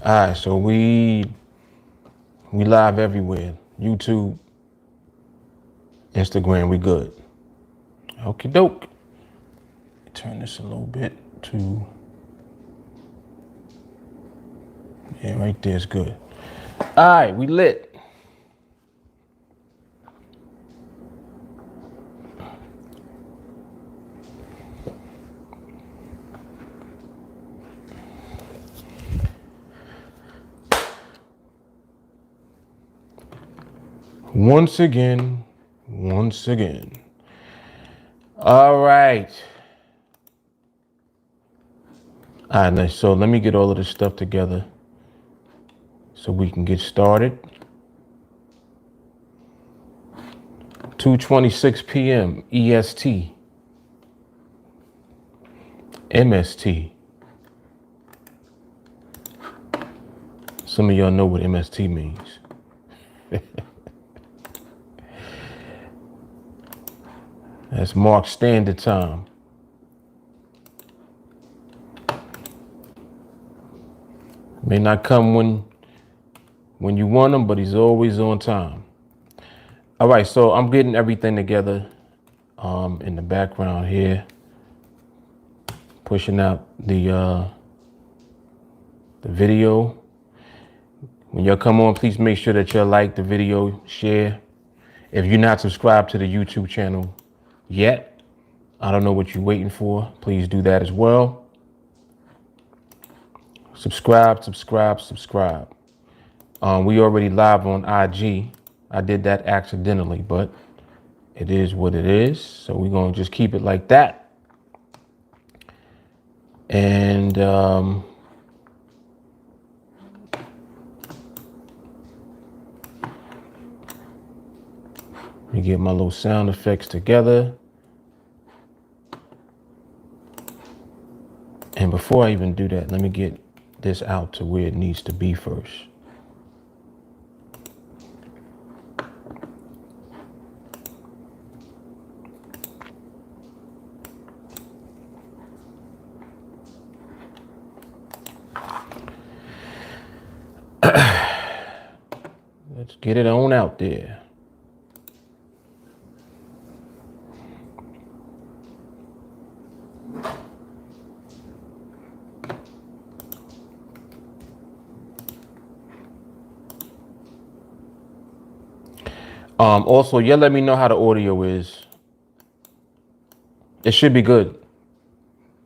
All right, so we live everywhere. YouTube, Instagram, we good. Okie doke. Turn this a little bit to, yeah, right there's good. All right, we lit. Once again. All right. All right, so let me get all of this stuff together so we can get started. 2:26 p.m. EST, MST. Some of y'all know what MST means. That's Mark Standard Time. May not come when you want him, but he's always on time. All right, so I'm getting everything together in the background here, pushing out the video. When y'all come on, please make sure that y'all like the video, share. If you're not subscribed to the YouTube channel yet, I don't know what you're waiting for. Please do that as well. Subscribe. We already live on IG. I did that accidentally, but it is what it is. So we're going to just keep it like that. And let me get my little sound effects together. And before I even do that, let me get this out to where it needs to be first. Let's get it on out there. Also, yeah, let me know how the audio is. It should be good.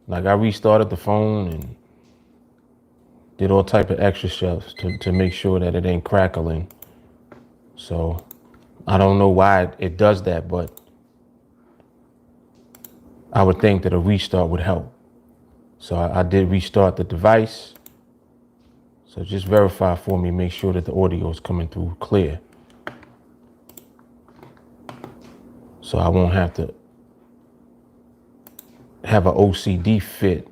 Like I restarted the phone and did all type of extra stuff to make sure that it ain't crackling. So I don't know why it does that, but I would think that a restart would help. So I did restart the device. So just verify for me, make sure that the audio is coming through clear. So I won't have to have an OCD fit.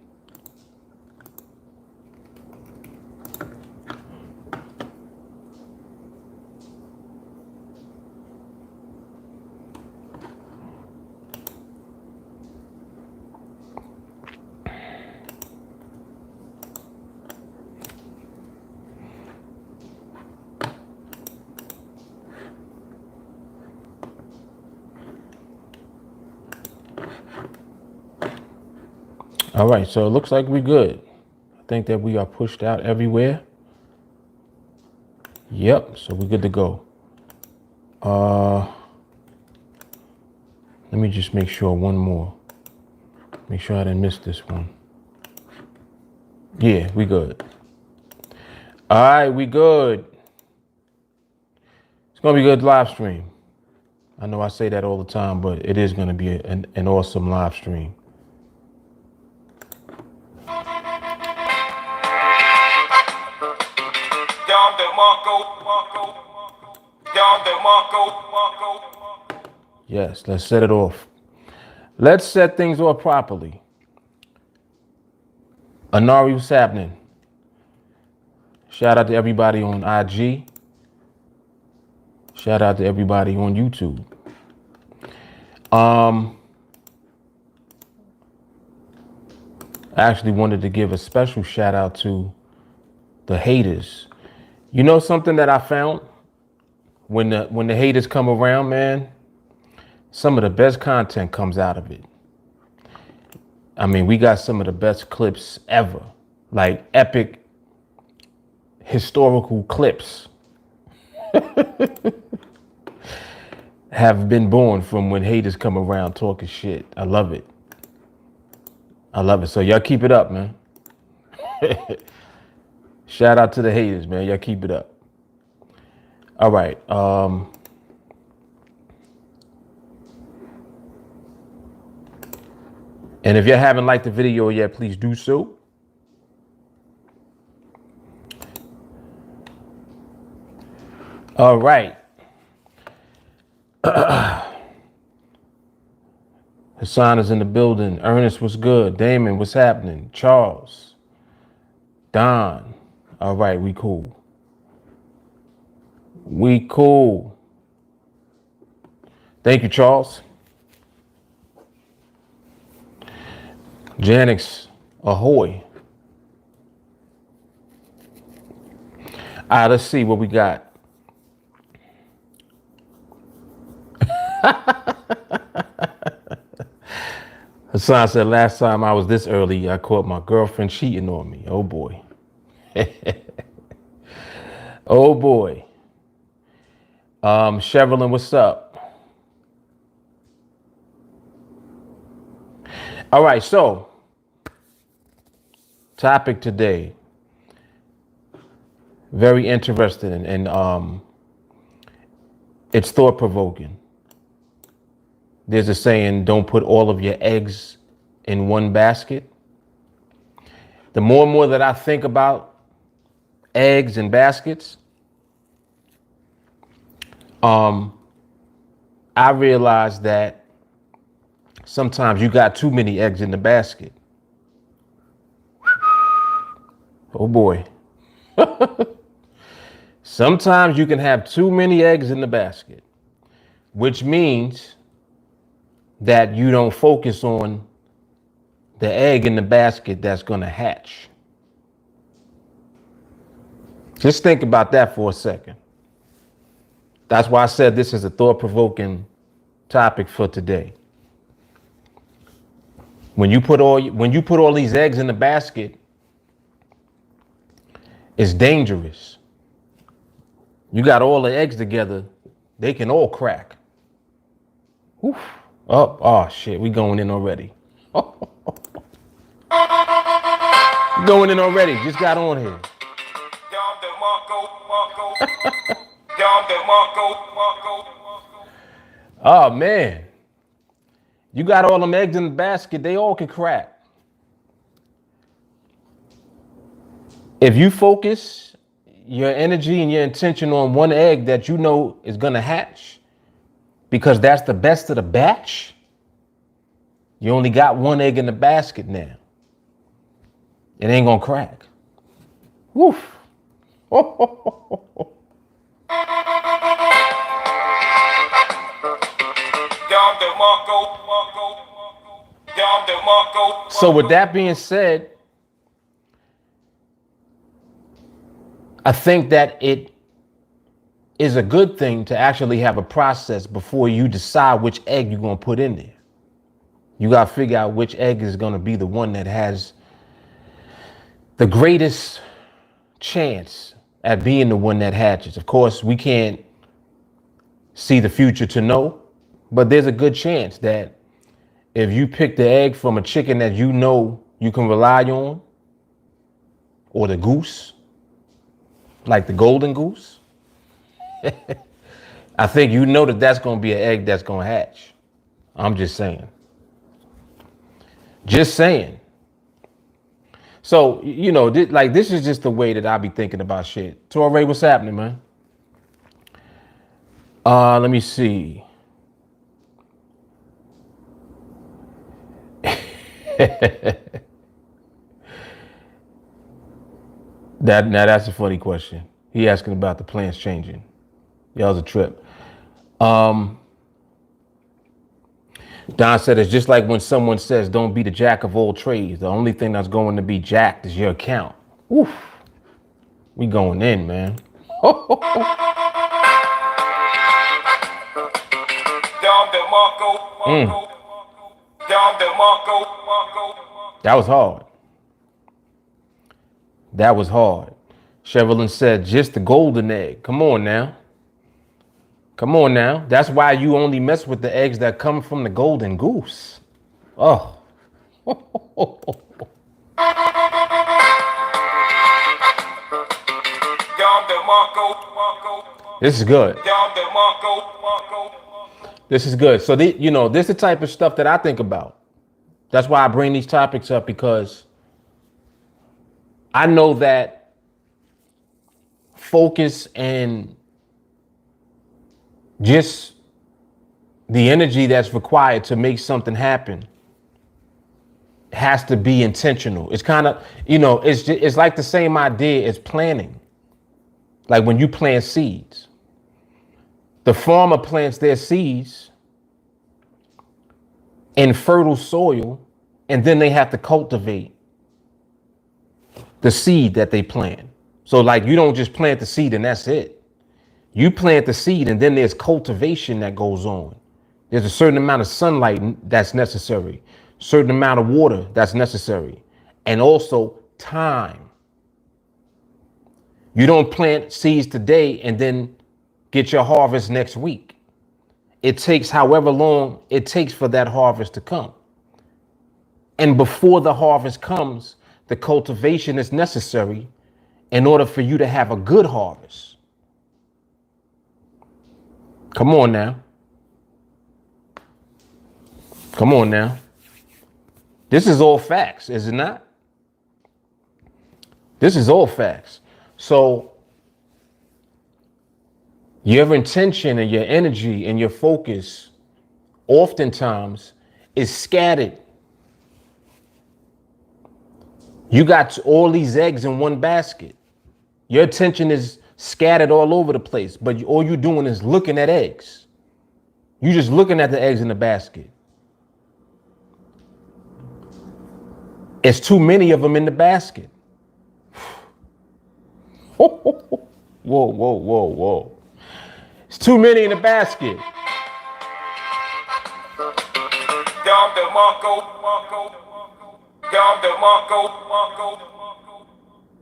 All right, so it looks like we're good. I think that we are pushed out everywhere. Yep, so we're good to go. Let me just make sure one more. Make sure I didn't miss this one. Yeah, we good. All right, we good. It's gonna be a good live stream. I know I say that all the time, but it is gonna be an awesome live stream. Yes, let's set it off. Let's set things off properly. Anari, what's happening? Shout out to everybody on IG. Shout out to everybody on YouTube. I actually wanted to give a special shout out to The haters. You know something that I found? When the haters come around, man, some of the best content comes out of it. I mean, we got some of the best clips ever. Like epic historical clips have been born from when haters come around talking shit. I love it. I love it. So y'all keep it up, man. Shout out to the haters, man. Y'all keep it up. All right. And if you haven't liked the video yet, please do so. All right. Hassan is in the building. Ernest, what's good? Damon, what's happening? Charles. Don. All right, we cool. We cool. Thank you, Charles. Janix, ahoy. All right, let's see what we got. Hassan said, last time I was this early, I caught my girlfriend cheating on me. Oh, boy. Oh, boy. Sherilyn, what's up? All right, so topic today, very interesting and it's thought-provoking. There's a saying, don't put all of your eggs in one basket. The more and more that I think about eggs and baskets, I realize that sometimes you got too many eggs in the basket. Oh boy. Sometimes you can have too many eggs in the basket, which means that you don't focus on the egg in the basket that's going to hatch. Just think about that for a second. That's why I said this is a thought-provoking topic for today. When you put all these eggs in the basket, it's dangerous. You got all the eggs together, they can all crack. Oof. Oh shit, we going in already. Going in already, just got on here. Oh man. You got all them eggs in the basket, they all can crack. If you focus your energy and your intention on one egg that you know is gonna hatch, because that's the best of the batch, you only got one egg in the basket now. It ain't gonna crack. Woof. So with that being said, I think that it is a good thing to actually have a process before you decide which egg you're going to put in there. You got to figure out which egg is going to be the one that has the greatest chance at being the one that hatches. Of course, we can't see the future to know, but there's a good chance that if you pick the egg from a chicken that you know you can rely on, or the goose, like the golden goose, I think you know that that's going to be an egg that's going to hatch. I'm just saying. Just saying. So, you know, this is just the way that I be thinking about shit. Torre, what's happening, man? Let me see. That's a funny question. He asking about the plans changing. Y'all's a trip. Don said it's just like when someone says don't be the jack of all trades. The only thing that's going to be jacked is your account. Oof. We going in, man. That was hard. That was hard. Sherilyn said, just the golden egg. Come on now. Come on now. That's why you only mess with the eggs that come from the golden goose. Oh. This is good. This is good. So, this is the type of stuff that I think about. That's why I bring these topics up, because I know that focus and just the energy that's required to make something happen has to be intentional. It's kind of, it's like the same idea as planting. Like when you plant seeds, the farmer plants their seeds in fertile soil, and then they have to cultivate the seed that they plant. So like, you don't just plant the seed and that's it. You plant the seed and then there's cultivation that goes on. There's a certain amount of sunlight that's necessary, certain amount of water that's necessary, and also time. You don't plant seeds today and then get your harvest next week. It takes however long it takes for that harvest to come. And before the harvest comes, the cultivation is necessary in order for you to have a good harvest. Come on now. Come on now. This is all facts, is it not? This is all facts. So your intention and your energy and your focus oftentimes is scattered. You got all these eggs in one basket. Your attention is scattered all over the place, but all you're doing is looking at eggs. You're just looking at the eggs in the basket. It's too many of them in the basket. Whoa, whoa, whoa, whoa. It's too many in the basket.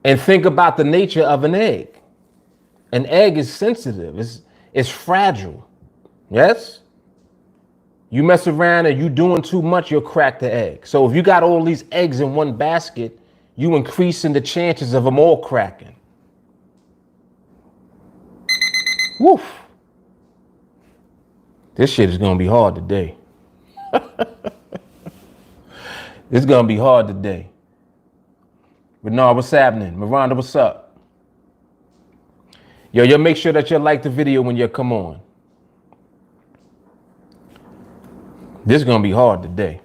And think about the nature of an egg. An egg is sensitive. It's fragile. Yes? You mess around and you doing too much, you'll crack the egg. So if you got all these eggs in one basket, you increasing the chances of them all cracking. Woof. This shit is going to be hard today. It's going to be hard today. Bernard, what's happening? Miranda, what's up? Yo, make sure that you like the video when you come on. This is going to be hard today.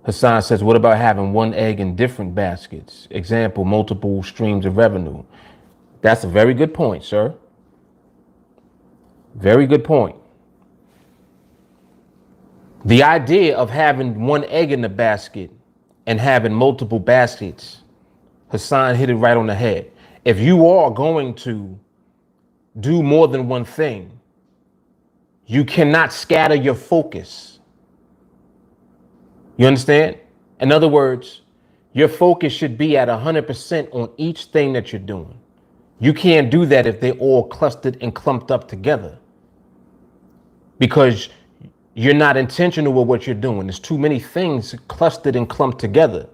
Hassan says, what about having one egg in different baskets? Example, multiple streams of revenue. That's a very good point, sir. Very good point. The idea of having one egg in the basket and having multiple baskets, Hassan hit it right on the head. If you are going to do more than one thing, you cannot scatter your focus. You understand? In other words, your focus should be at 100% on each thing that you're doing. You can't do that if they're all clustered and clumped up together, because you're not intentional with what you're doing. There's too many things clustered and clumped together.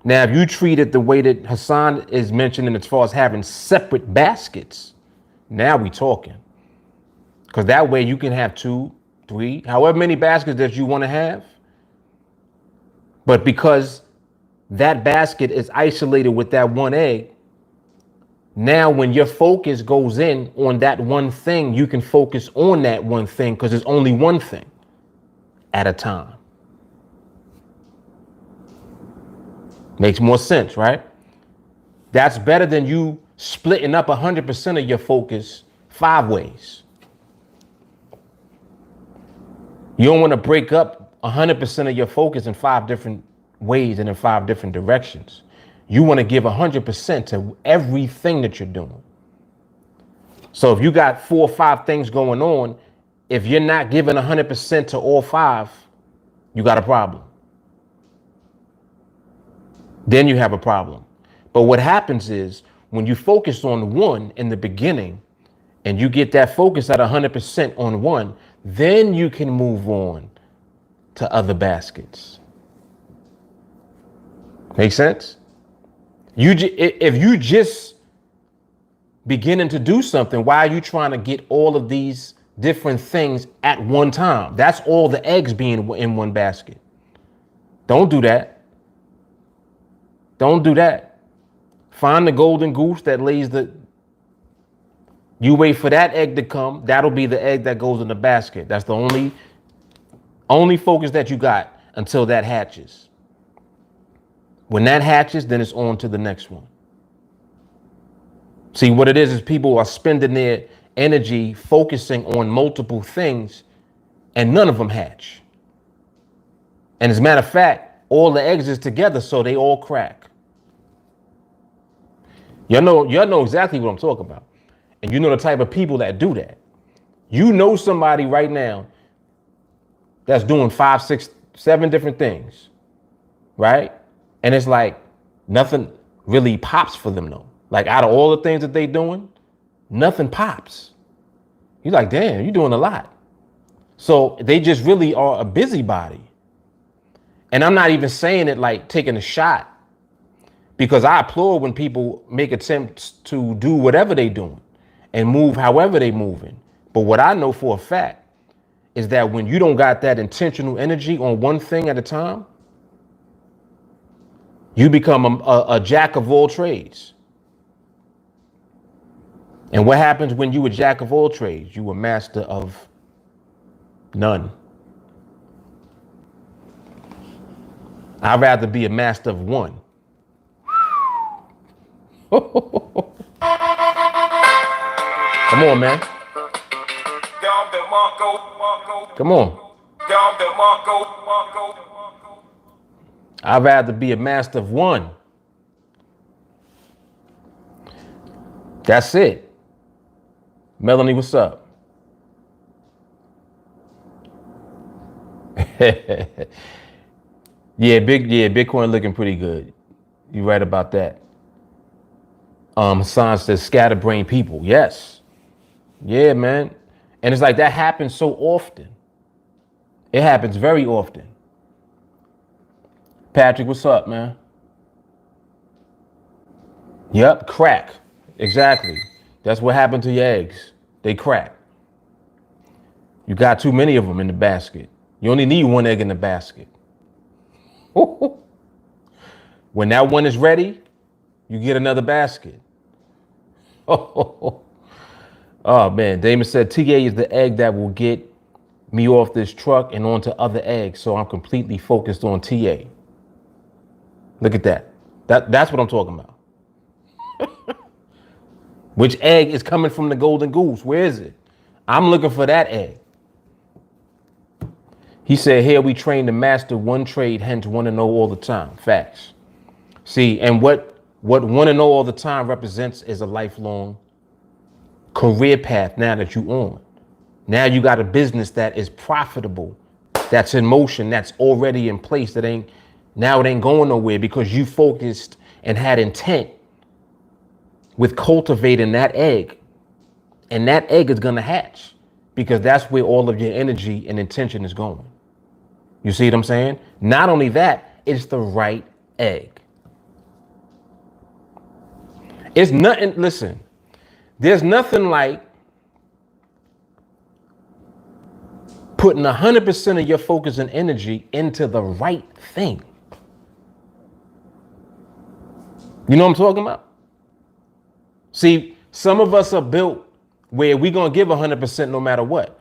Now, if you treat it the way that Hassan is mentioning, as far as having separate baskets, now we talking. Because that way you can have 2, 3, however many baskets that you want to have. But because that basket is isolated with that one egg, now when your focus goes in on that one thing, you can focus on that one thing because there's only one thing at a time. Makes more sense, right? That's better than you splitting up 100% of your focus 5 ways. You don't want to break up 100% of your focus in 5 different ways and in 5 different directions. You want to give 100% to everything that you're doing. So if you got 4 or 5 things going on, if you're not giving 100% to all 5, you got a problem. Then you have a problem. But what happens is when you focus on one in the beginning and you get that focus at 100% on one, then you can move on to other baskets. Make sense? If you just beginning to do something, why are you trying to get all of these different things at one time? That's all the eggs being in one basket. Don't do that. Don't do that. Find the golden goose that lays you wait for that egg to come. That'll be the egg that goes in the basket. That's the only focus that you got until that hatches. When that hatches, then it's on to the next one. See, what it is people are spending their energy focusing on multiple things and none of them hatch. And as a matter of fact, all the eggs is together, so they all crack. Y'all know exactly what I'm talking about. And you know the type of people that do that. You know somebody right now that's doing 5, 6, 7 different things, right? And it's like nothing really pops for them though. Like out of all the things that they doing, nothing pops. You're like, damn, you're doing a lot. So they just really are a busybody. And I'm not even saying it like taking a shot, because I applaud when people make attempts to do whatever they doing and move however they moving. But what I know for a fact is that when you don't got that intentional energy on one thing at a time, you become a jack of all trades. And what happens when you a jack of all trades? You a master of none. I'd rather be a master of one. Come on, man. Come on. I'd rather be a master of one. That's it. Melanie, what's up? Bitcoin looking pretty good. You're right about that. Hassan says scatterbrained people. Yes. Yeah, man. And it's like that happens so often. It happens very often. Patrick, what's up, man? Yep, crack. Exactly. That's what happened to your eggs. They crack. You got too many of them in the basket. You only need one egg in the basket. When that one is ready, you get another basket. Oh man, Damon said TA is the egg that will get me off this truck and onto other eggs, so I'm completely focused on TA. Look at that. That's what I'm talking about. Which egg is coming from the golden goose? Where is it? I'm looking for that egg. He said, here we train to master one trade, hence want to know all the time. Facts. See, and what want to know all the time represents is a lifelong career path now that you on. Now you got a business that is profitable, that's in motion, that's already in place, it ain't going nowhere because you focused and had intent with cultivating that egg. And that egg is going to hatch because that's where all of your energy and intention is going. You see what I'm saying? Not only that, it's the right egg. It's nothing, listen, there's nothing like putting 100% of your focus and energy into the right thing. You know what I'm talking about? See, some of us are built where we're going to give 100% no matter what.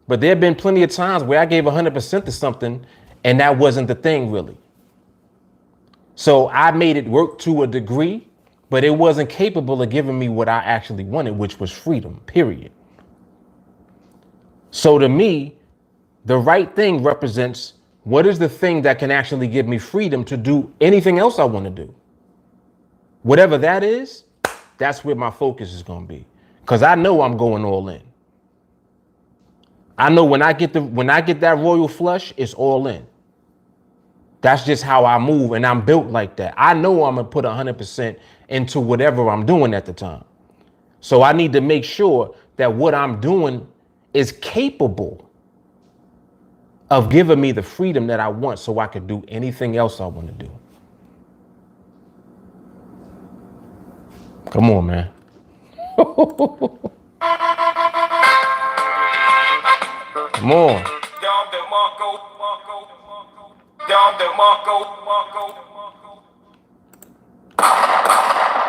But there have been plenty of times where I gave 100% to something and that wasn't the thing really. So I made it work to a degree, but it wasn't capable of giving me what I actually wanted, which was freedom, period. So to me, the right thing represents What is the thing that can actually give me freedom to do anything else I want to do? Whatever that is, that's where my focus is going to be. Because I know I'm going all in. I know when I get that royal flush, it's all in. That's just how I move, and I'm built like that. I know I'm going to put 100% into whatever I'm doing at the time. So I need to make sure that what I'm doing is capable of giving me the freedom that I want so I can do anything else I want to do. Come on, man. Come on.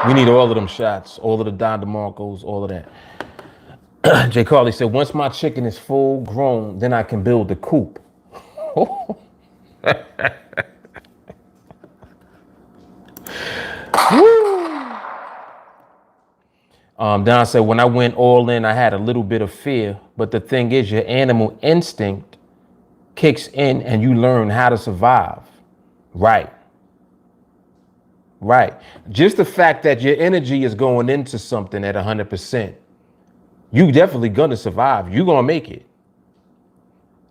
We need all of them shots, all of the Don DeMarcos, all of that. Jay Carly said, once my chicken is full grown, then I can build the coop. Don said, when I went all in, I had a little bit of fear, but the thing is, your animal instinct kicks in and you learn how to survive. Right. Just the fact that your energy is going into something at 100%, you definitely gonna survive. You're gonna make it.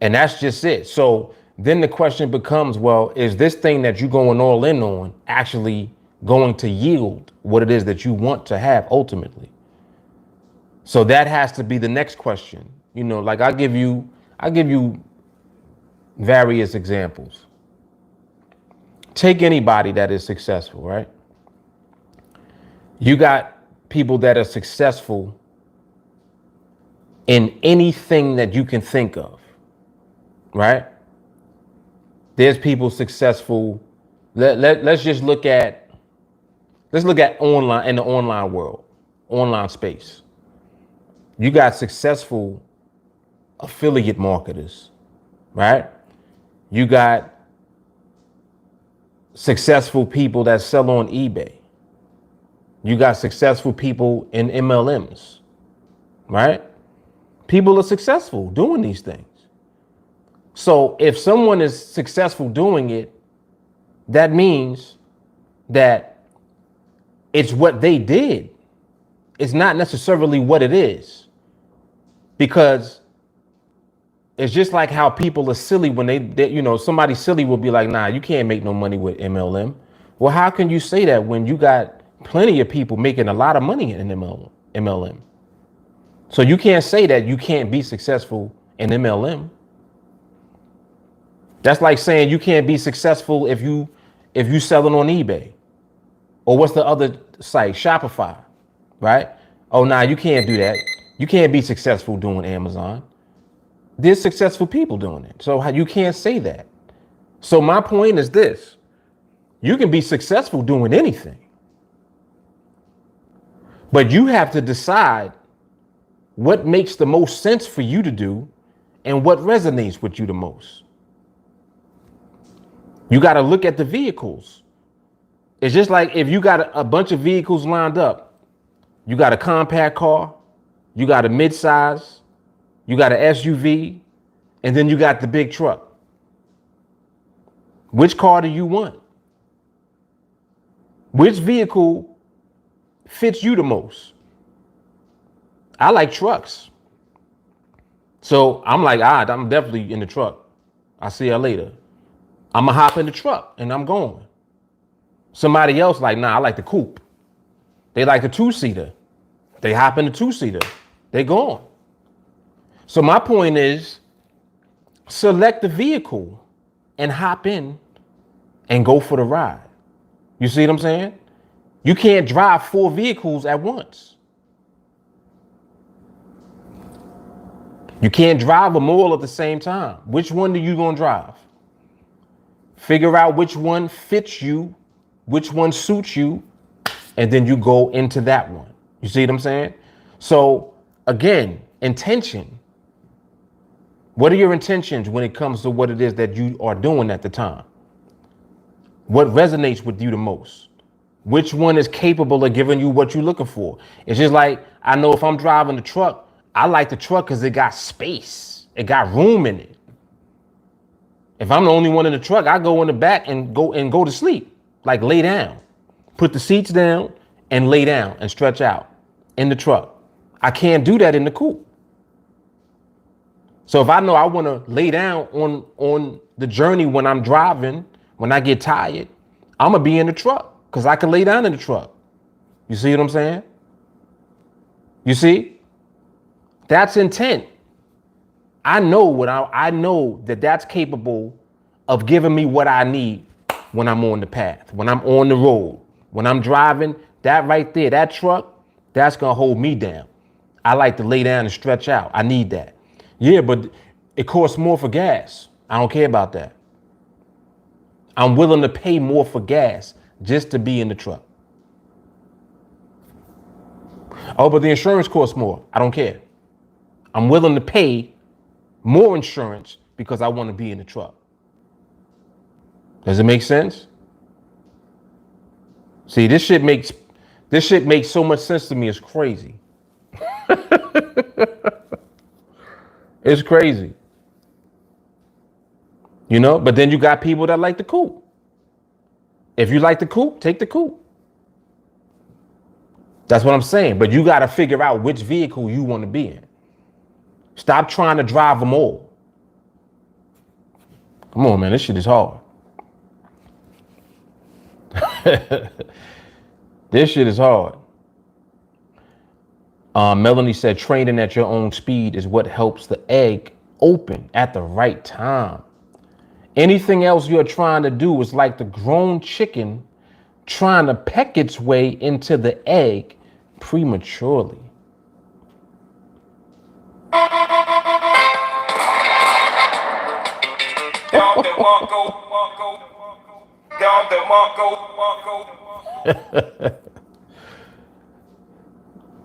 And that's just it. So then the question becomes, well, is this thing that you're going all in on actually going to yield what it is that you want to have ultimately? So that has to be the next question. You know, like I'll give you various examples. Take anybody that is successful, right? You got people that are successful in anything that you can think of, right? There's people successful. Let's look at online, in the online world, online space. You got successful affiliate marketers, right? You got successful people that sell on eBay. You got successful people in MLMs, right? People are successful doing these things. So if someone is successful doing it, that means that it's what they did. It's not necessarily what it is. Because it's just like how people are silly when they you know, somebody silly will be like, nah, you can't make no money with MLM. Well, how can you say that when you got plenty of people making a lot of money in MLM? So you can't say that you can't be successful in MLM. That's like saying you can't be successful if you selling on eBay. Or what's the other site? Shopify, right? Oh, nah, you can't do that. You can't be successful doing Amazon. There's successful people doing it. So you can't say that. So my point is this. You can be successful doing anything. But you have to decide what makes the most sense for you to do and what resonates with you the most. You got to look at the vehicles. It's just like if you got a bunch of vehicles lined up, you got a compact car, you got a midsize, you got an SUV, and then you got the big truck. Which car do you want? Which vehicle fits you the most? I like trucks. So I'm like, I'm definitely in the truck. I'll see you later. I'm going to hop in the truck and I'm going. Somebody else like, nah, I like the coupe. They like the two-seater. They hop in the two-seater. They gone. So my point is, select the vehicle and hop in and go for the ride. You see what I'm saying? You can't drive 4 vehicles at once. You can't drive them all at the same time. Which one are you going to drive? Figure out which one fits you, which one suits you, and then you go into that one. You see what I'm saying? So again, intention. What are your intentions when it comes to what it is that you are doing at the time? What resonates with you the most? Which one is capable of giving you what you're looking for? It's just like, I know if I'm driving the truck, I like the truck because it got space. It got room in it. If I'm the only one in the truck, I go in the back and go to sleep, like lay down, put the seats down and lay down and stretch out in the truck. I can't do that in the coupe. So if I know I want to lay down on the journey when I'm driving, when I get tired, I'm gonna be in the truck because I can lay down in the truck. You see what I'm saying? You see? That's intent. I know that that's capable of giving me what I need when I'm on the path, when I'm on the road, when I'm driving. That right there, that truck, that's gonna hold me down. I like to lay down and stretch out. I need that. Yeah, but it costs more for gas. I don't care about that. I'm willing to pay more for gas just to be in the truck. Oh, but the insurance costs more. I don't care. I'm willing to pay more insurance because I want to be in the truck. Does it make sense? See, this shit makes so much sense to me. It's crazy. It's crazy. You know, but then you got people that like the coupe. If you like the coupe, take the coupe. That's what I'm saying. But you got to figure out which vehicle you want to be in. Stop trying to drive them all. Come on, man. This shit is hard. This shit is hard. Melanie said training at your own speed is what helps the egg open at the right time. Anything else you're trying to do is like the grown chicken trying to peck its way into the egg prematurely.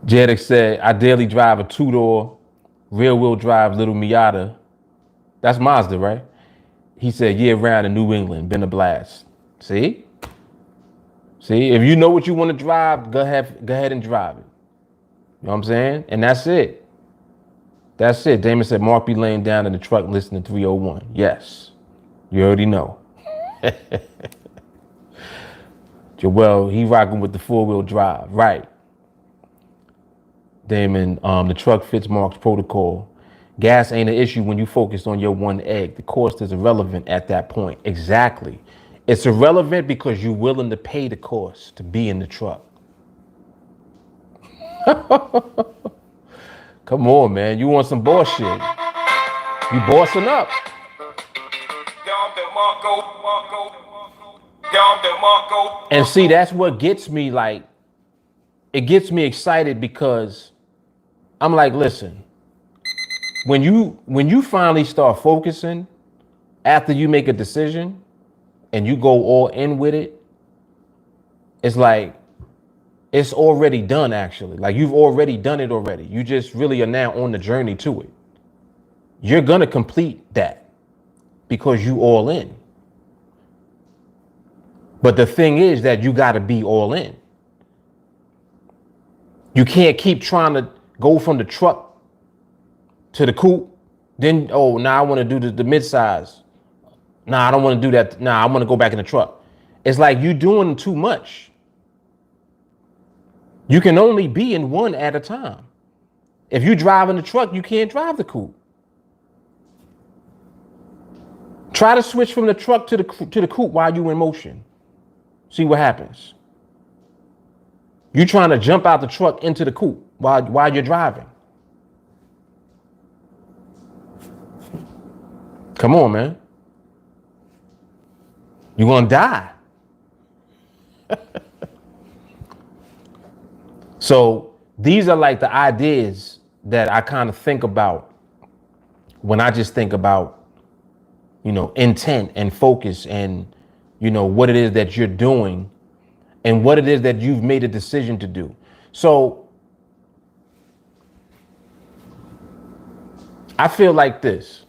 Jeddick said, I daily drive a two-door rear-wheel drive little Miata. That's Mazda, right? He said, year-round in New England, been a blast. See? See, if you know what you want to drive, go ahead and drive it. You know what I'm saying? And that's it. That's it. Damon said, Mark be laying down in the truck listening to 301. Yes. You already know. Joel, he rocking with the four-wheel drive. Right. Damon, the truck fits Mark's protocol. Gas ain't an issue when you focus on your one egg. The cost is irrelevant at that point. Exactly. It's irrelevant because you're willing to pay the cost to be in the truck. Come on, man. You want some bullshit. You bossing up. And see, that's what gets me like, it gets me excited because I'm like, listen, when you finally start focusing after you make a decision and you go all in with it, it's like, it's already done actually. Like you've already done it already. You just really are now on the journey to it. You're going to complete that because you all in. But the thing is that you got to be all in. You can't keep trying to go from the truck to the coupe. Then, oh, now I want to do the midsize. Nah, I don't want to do that. Nah, I want to go back in the truck. It's like you're doing too much. You can only be in one at a time. If you drive in the truck, you can't drive the coupe. Try to switch from the truck to the coupe while you're in motion. See what happens. You're trying to jump out the truck into the coupe while you're driving. Come on, man. You're going to die. So these are like the ideas that I kind of think about when I just think about, you know, intent and focus and, you know, what it is that you're doing and what it is that you've made a decision to do. So I feel like this.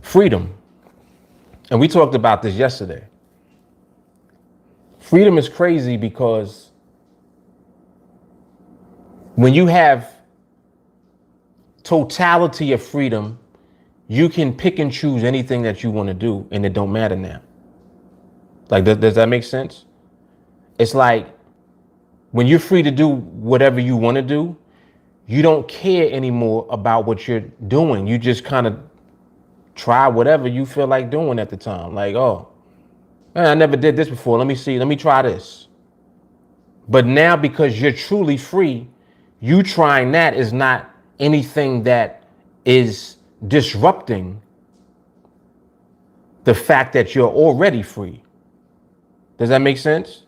Freedom. And we talked about this yesterday. Freedom is crazy because when you have totality of freedom, you can pick and choose anything that you want to do, and it don't matter now. Like, does that make sense? It's like when you're free to do whatever you want to do, you don't care anymore about what you're doing. You just kind of try whatever you feel like doing at the time. Like, oh, man, I never did this before. Let me see. Let me try this. But now, because you're truly free, you trying that is not anything that is disrupting the fact that you're already free. Does that make sense?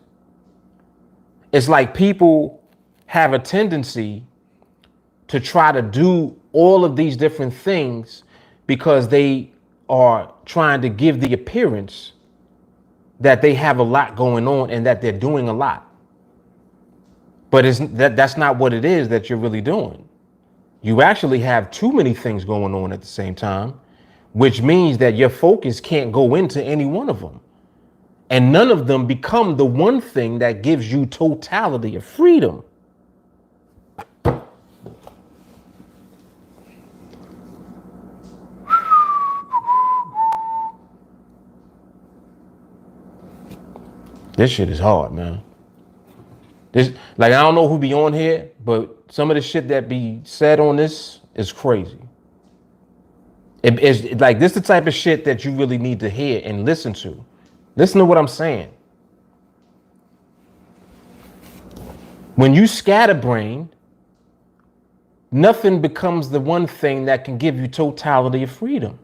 It's like people have a tendency to try to do all of these different things because they are trying to give the appearance that they have a lot going on and that they're doing a lot. But that's not what it is that you're really doing. You actually have too many things going on at the same time, which means that your focus can't go into any one of them. And none of them become the one thing that gives you totality of freedom. This shit is hard, man. This, like, I don't know who be on here, but some of the shit that be said on this is crazy. It's like, this the type of shit that you really need to hear and listen to. Listen to what I'm saying. When you scatterbrain, nothing becomes the one thing that can give you totality of freedom.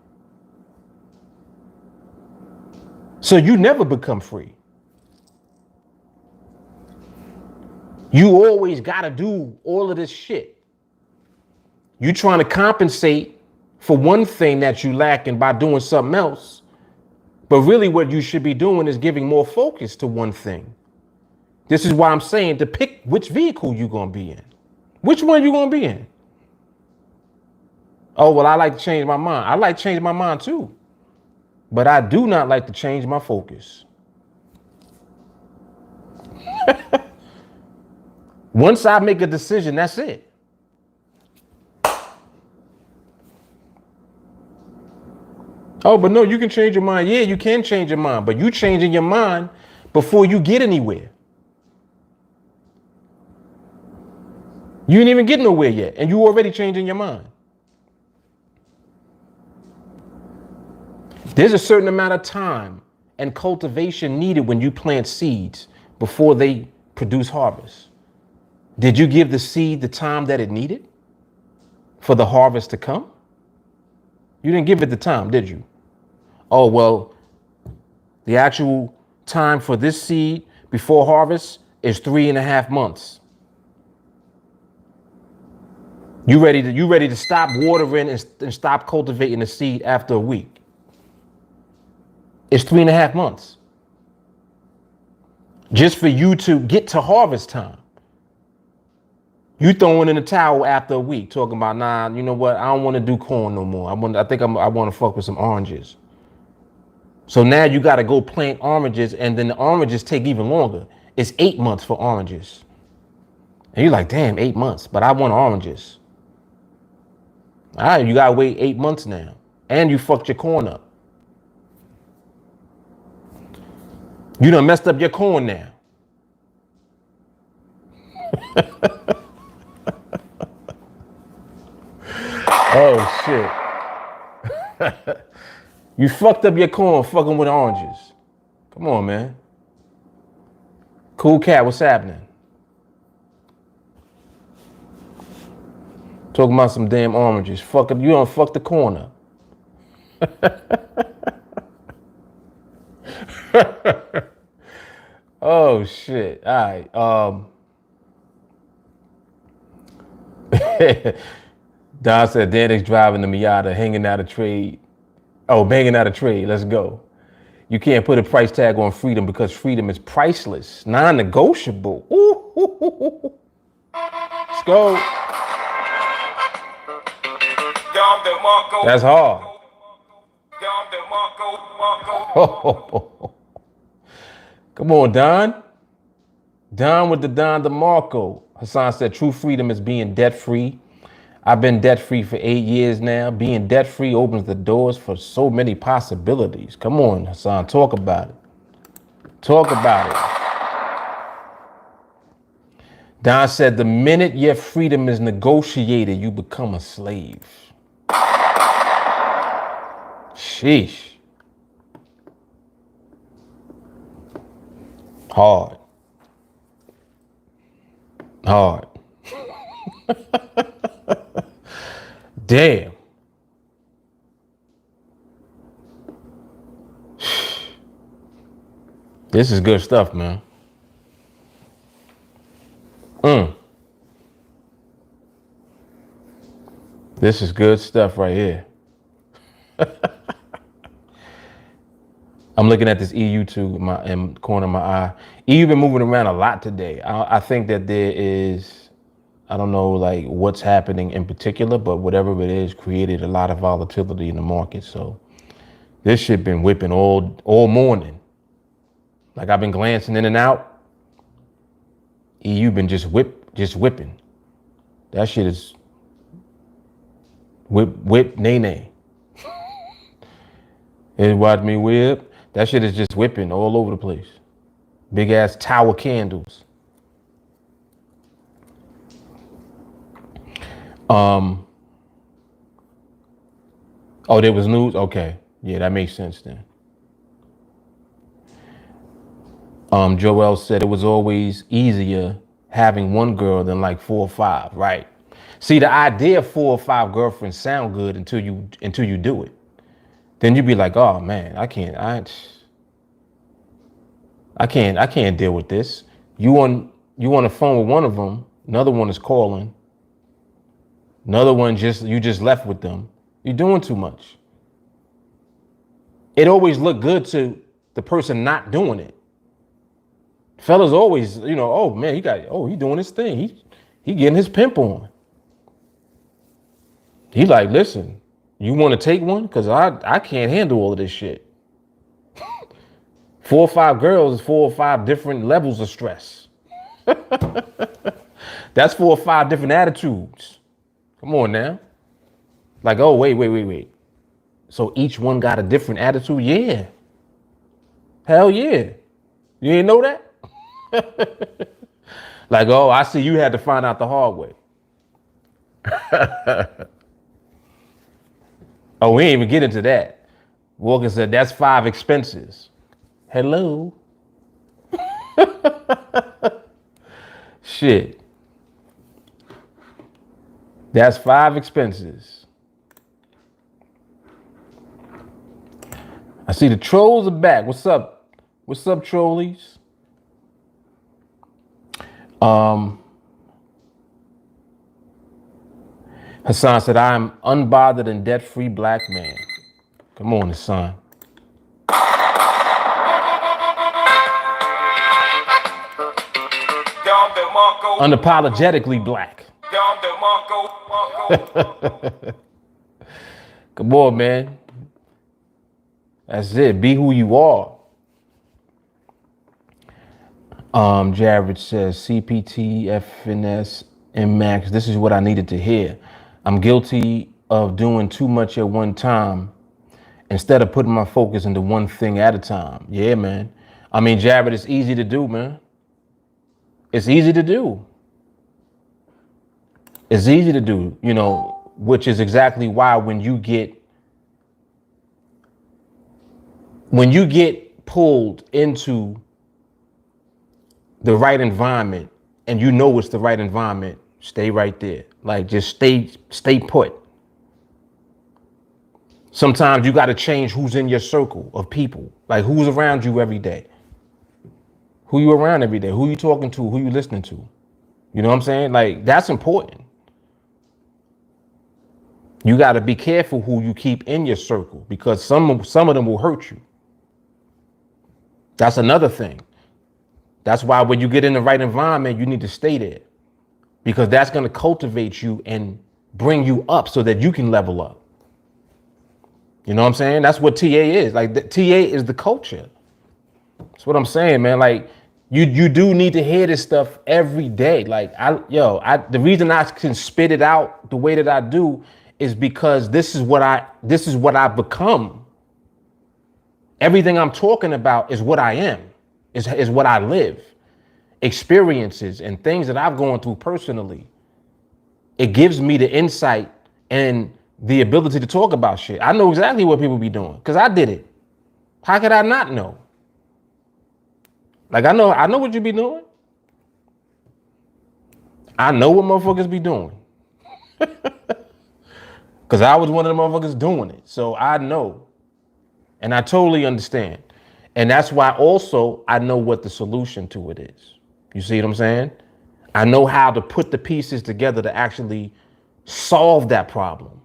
So you never become free. You always got to do all of this shit. You trying to compensate for one thing that you lacking by doing something else. But really what you should be doing is giving more focus to one thing. This is why I'm saying to pick which vehicle you're going to be in. Which one you going to be in? Oh, well, I like to change my mind. I like to change my mind too. But I do not like to change my focus. Once I make a decision, that's it. Oh, but no, you can change your mind. Yeah, you can change your mind, but you changing your mind before you get anywhere. You ain't even get nowhere yet, and you already changing your mind. There's a certain amount of time and cultivation needed when you plant seeds before they produce harvest. Did you give the seed the time that it needed for the harvest to come? You didn't give it the time, did you? Oh, well, the actual time for this seed before harvest is 3.5 months. You ready to stop watering and stop cultivating the seed after a week? It's 3.5 months. Just for you to get to harvest time. You throwing in the towel after a week, talking about, nah, you know what? I don't want to do corn no more. I want to fuck with some oranges. So now you got to go plant oranges, and then the oranges take even longer. It's 8 months for oranges. And you're like, damn, 8 months, but I want oranges. All right, you got to wait 8 months now. And you fucked your corn up. You done messed up your corn now. Oh, shit. You fucked up your corn fucking with oranges. Come on, man. Cool cat, what's happening? Talking about some damn oranges. Fuck up, you don't fuck the corn up. Oh, shit. All right. Don said, NADEX driving the Miata, hanging out of trade. Oh, banging out of trade. Let's go. You can't put a price tag on freedom because freedom is priceless, non-negotiable. Ooh. Let's go. That's hard. Come on, Don. Don with the Don DeMarco. Hassan said, true freedom is being debt-free. I've been debt free for 8 years now. Being debt free opens the doors for so many possibilities. Come on, Hassan, talk about it. Talk about it. Don said, the minute your freedom is negotiated, you become a slave. Sheesh. Hard. Hard. Damn. This is good stuff, man. This is good stuff right here. I'm looking at this EU too in the corner of my eye. EU been moving around a lot today. I think that there is, I don't know like what's happening in particular, but whatever it is created a lot of volatility in the market. So this shit been whipping all morning. Like I've been glancing in and out. EU been just whipping. That shit is whip nay nay. And watch me whip. That shit is just whipping all over the place. Big ass tower candles. Oh, there was news? Okay. Yeah, that makes sense then. Joel said it was always easier having one girl than like 4 or 5, right? See, the idea of 4 or 5 girlfriends sound good until you do it. Then you be like, oh man, I can't deal with this. You on the phone with one of them, another one is calling, another one you just left with them. You're doing too much. It always looked good to the person not doing it. Fellas always, oh man, he doing his thing. He getting his pimp on. He like, listen, you want to take one? Because I can't handle all of this shit. 4 or 5 girls is 4 or 5 different levels of stress. That's 4 or 5 different attitudes. Come on now. Like, oh, wait. So each one got a different attitude? Yeah. Hell yeah. You didn't know that? Like, oh, I see you had to find out the hard way. Oh, we ain't even get into that. Walker said, that's 5 expenses. Hello? Shit. That's 5 expenses. I see the trolls are back. What's up? What's up, trollies? Hassan said, I'm unbothered and debt-free black man. Come on, Hassan. Unapologetically black. Come on, man. That's it. Be who you are. Jared says, CPT, FNS, and Max, this is what I needed to hear. I'm guilty of doing too much at one time instead of putting my focus into one thing at a time. Yeah, man. I mean, Jared, it's easy to do, man. It's easy to do. It's easy to do, which is exactly why when you get pulled into the right environment and it's the right environment, stay right there. Like just stay put. Sometimes you got to change who's in your circle of people, like who's around you every day. Who you around every day, who you talking to, who you listening to. You know what I'm saying? Like that's important. You got to be careful who you keep in your circle because some of them will hurt you. That's another thing. That's why when you get in the right environment, you need to stay there because that's going to cultivate you and bring you up so that you can level up. You know what I'm saying? That's what TA is. Like TA is the culture. That's what I'm saying, man. Like You do need to hear this stuff every day. Like the reason I can spit it out the way that I do is because this is what I've become. Everything I'm talking about is what I am, is what I live. Experiences and things that I've gone through personally. It gives me the insight and the ability to talk about shit. I know exactly what people be doing because I did it. How could I not know? Like I know what you be doing. I know what motherfuckers be doing. Because I was one of the motherfuckers doing it. So I know. And I totally understand. And that's why also I know what the solution to it is. You see what I'm saying? I know how to put the pieces together to actually solve that problem.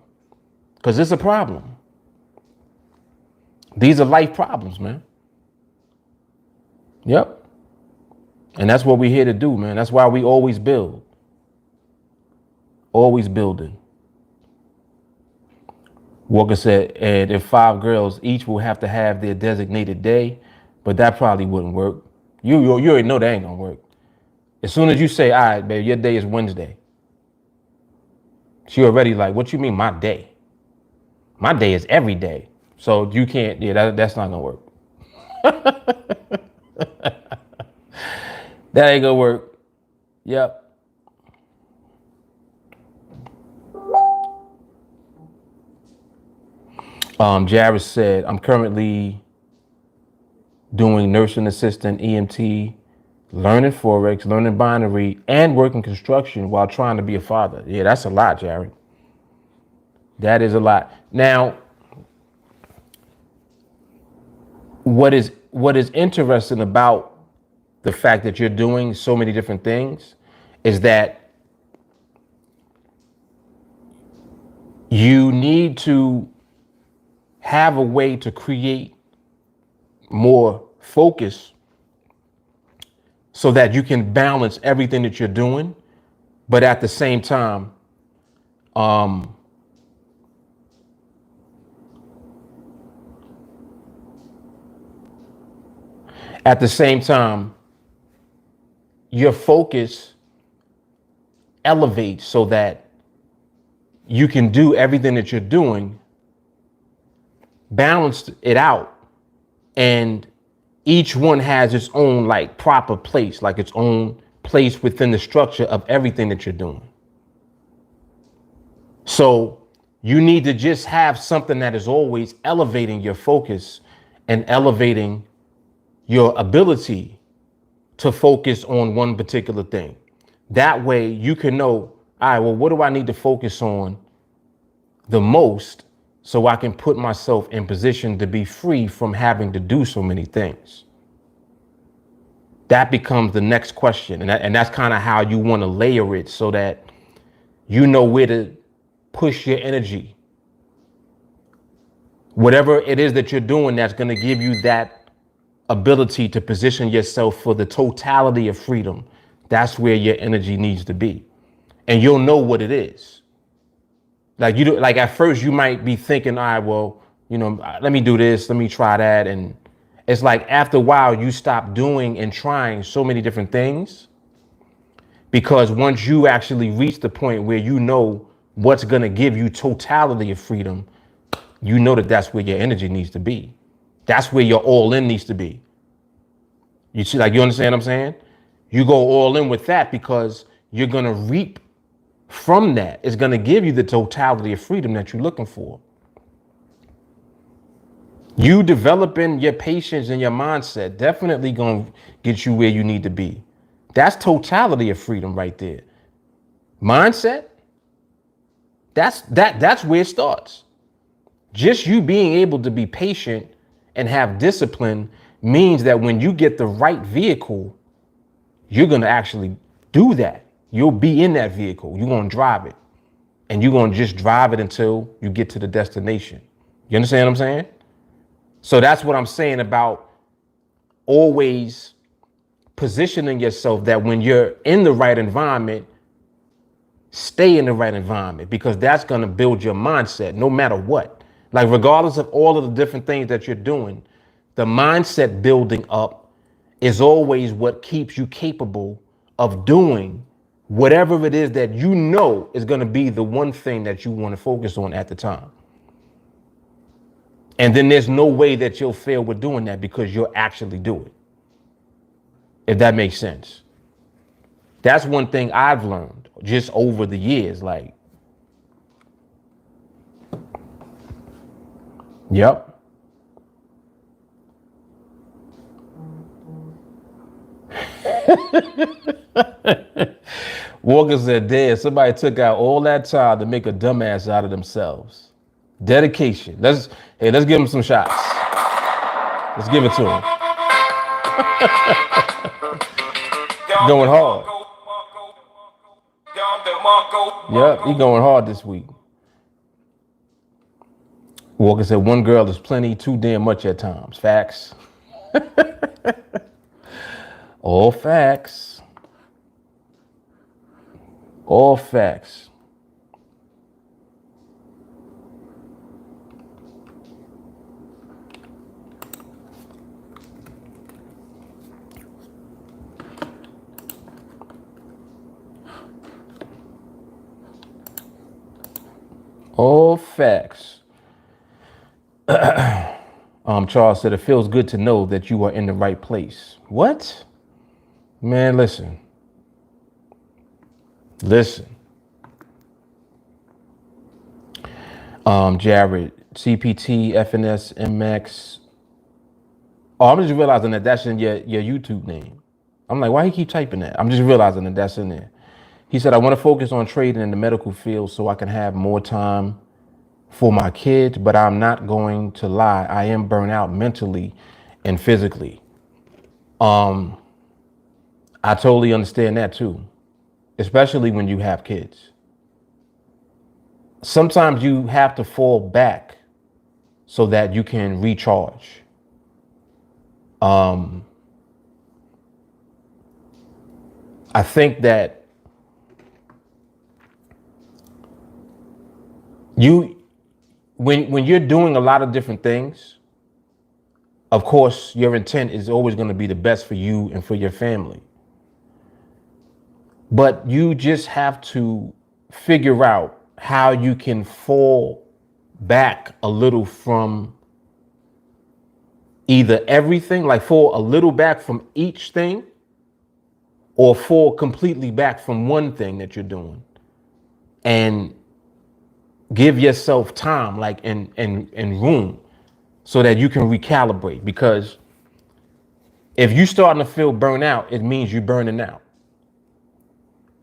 Because it's a problem. These are life problems, man. Yep. And that's what we're here to do, man. That's why we always build. Always building. Walker said, and if 5 girls each will have to have their designated day, but that probably wouldn't work. You already know that ain't gonna work. As soon as you say, all right, babe, your day is Wednesday. She already like, what you mean my day? My day is every day. So you can't, that's not gonna work. That ain't gonna work. Yep. Jarvis said, I'm currently doing nursing assistant, EMT, learning Forex, learning binary, and working construction while trying to be a father. Yeah, that's a lot, Jared. That is a lot. Now, what is interesting about the fact that you're doing so many different things is that you need to have a way to create more focus so that you can balance everything that you're doing, but at the same time, your focus elevates so that you can do everything that you're doing, balance it out, and each one has its own like proper place, like its own place within the structure of everything that you're doing. So you need to just have something that is always elevating your focus and elevating your ability to focus on one particular thing. That way you can know, all right, well, what do I need to focus on the most so I can put myself in position to be free from having to do so many things? That becomes the next question. And that's kind of how you want to layer it so that you know where to push your energy. Whatever it is that you're doing that's going to give you that ability to position yourself for the totality of freedom, that's where your energy needs to be. And you'll know what it is. Like at first you might be thinking, all right, well, let me do this, let me try that. And it's like after a while you stop doing and trying so many different things, because once you actually reach the point where you know what's going to give you totality of freedom, you know that that's where your energy needs to be. That's where your all in needs to be. You see, like, you understand what I'm saying? You go all in with that because you're going to reap from that. It's going to give you the totality of freedom that you're looking for. You developing your patience and your mindset definitely going to get you where you need to be. That's totality of freedom right there. Mindset, that's where it starts. Just you being able to be patient and have discipline means that when you get the right vehicle, you're going to actually do that. You'll be in that vehicle. You're going to drive it. And you're going to just drive it until you get to the destination. You understand what I'm saying? So that's what I'm saying about always positioning yourself that when you're in the right environment, stay in the right environment, because that's going to build your mindset no matter what. Like, regardless of all of the different things that you're doing, the mindset building up is always what keeps you capable of doing whatever it is that you know is going to be the one thing that you want to focus on at the time. And then there's no way that you'll fail with doing that because you'll actually do it. If that makes sense. That's one thing I've learned just over the years. Like, yep. Walker said, "Damn, somebody took out all that time to make a dumbass out of themselves. Dedication. Let's give him some shots. Let's give it to him. Going hard. Yep, he going hard this week." Walker said, "One girl is plenty, too damn much at times." Facts. All facts. All facts. All facts. Charles said, "It feels good to know that you are in the right place." What? Man, listen. Jared, CPT, FNS, MX. Oh, I'm just realizing that that's in your YouTube name. I'm like, why he keep typing that? I'm just realizing that that's in there. He said, "I want to focus on trading in the medical field so I can have more time for my kids, but I'm not going to lie. I am burnt out mentally and physically." I totally understand that too, especially when you have kids. Sometimes you have to fall back so that you can recharge. I think that when you're doing a lot of different things, of course, your intent is always going to be the best for you and for your family. But you just have to figure out how you can fall back a little from either everything, like fall a little back from each thing, or fall completely back from one thing that you're doing, and give yourself time, like and room, so that you can recalibrate. Because if you're starting to feel burnt out, it means you're burning out.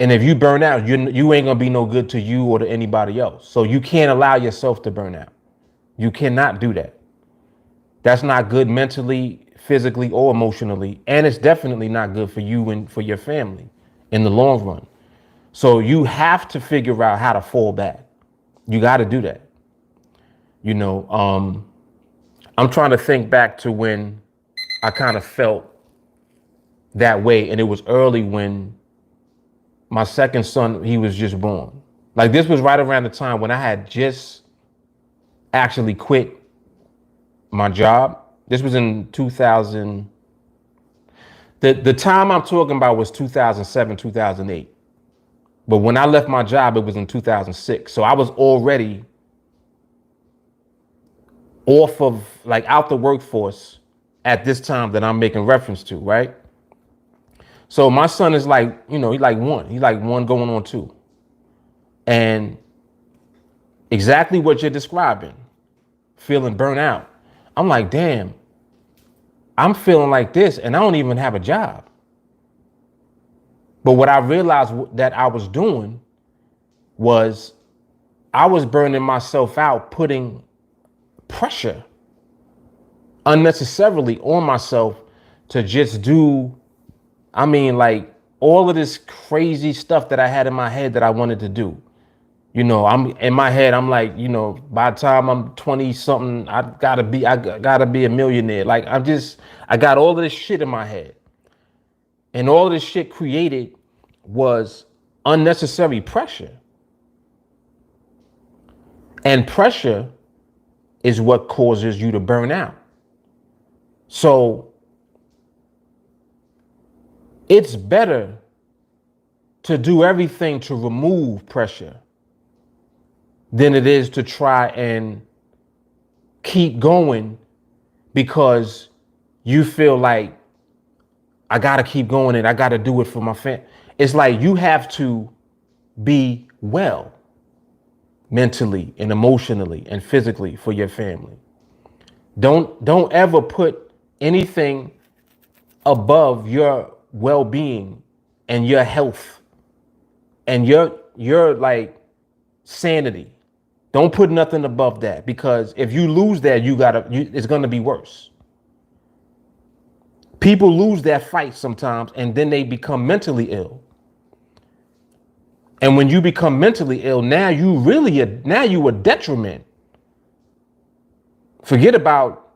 And if you burn out, you ain't gonna be no good to you or to anybody else. So you can't allow yourself to burn out. You cannot do that. That's not good mentally, physically, or emotionally. And it's definitely not good for you and for your family in the long run. So you have to figure out how to fall back. You got to do that. You know, I'm trying to think back to when I kind of felt that way. And it was early when my second son, he was just born. Like, this was right around the time when I had just actually quit my job. This was in 2000. The time I'm talking about was 2007, 2008. But when I left my job, it was in 2006. So I was already off of, like, out the workforce at this time that I'm making reference to, right? So my son is like, you know, he's like one going on two. And exactly what you're describing, feeling burnt out. I'm like, damn, I'm feeling like this and I don't even have a job. But what I realized that I was doing was I was burning myself out, putting pressure unnecessarily on myself to just do, I mean, like, all of this crazy stuff that I had in my head that I wanted to do. You know, I'm in my head, I'm like, you know, by the time I'm 20 something, I gotta be a millionaire. Like, I got all of this shit in my head. And all of this shit created was unnecessary pressure. And pressure is what causes you to burn out. So It's better to do everything to remove pressure than it is to try and keep going because you feel like I got to keep going and I got to do it for my family. It's like you have to be well mentally and emotionally and physically for your family. Don't ever put anything above your well-being and your health and your like sanity. Don't put nothing above that, because if you lose that, it's going to be worse. People lose that fight sometimes and then they become mentally ill. And when you become mentally ill, now you a detriment. Forget about,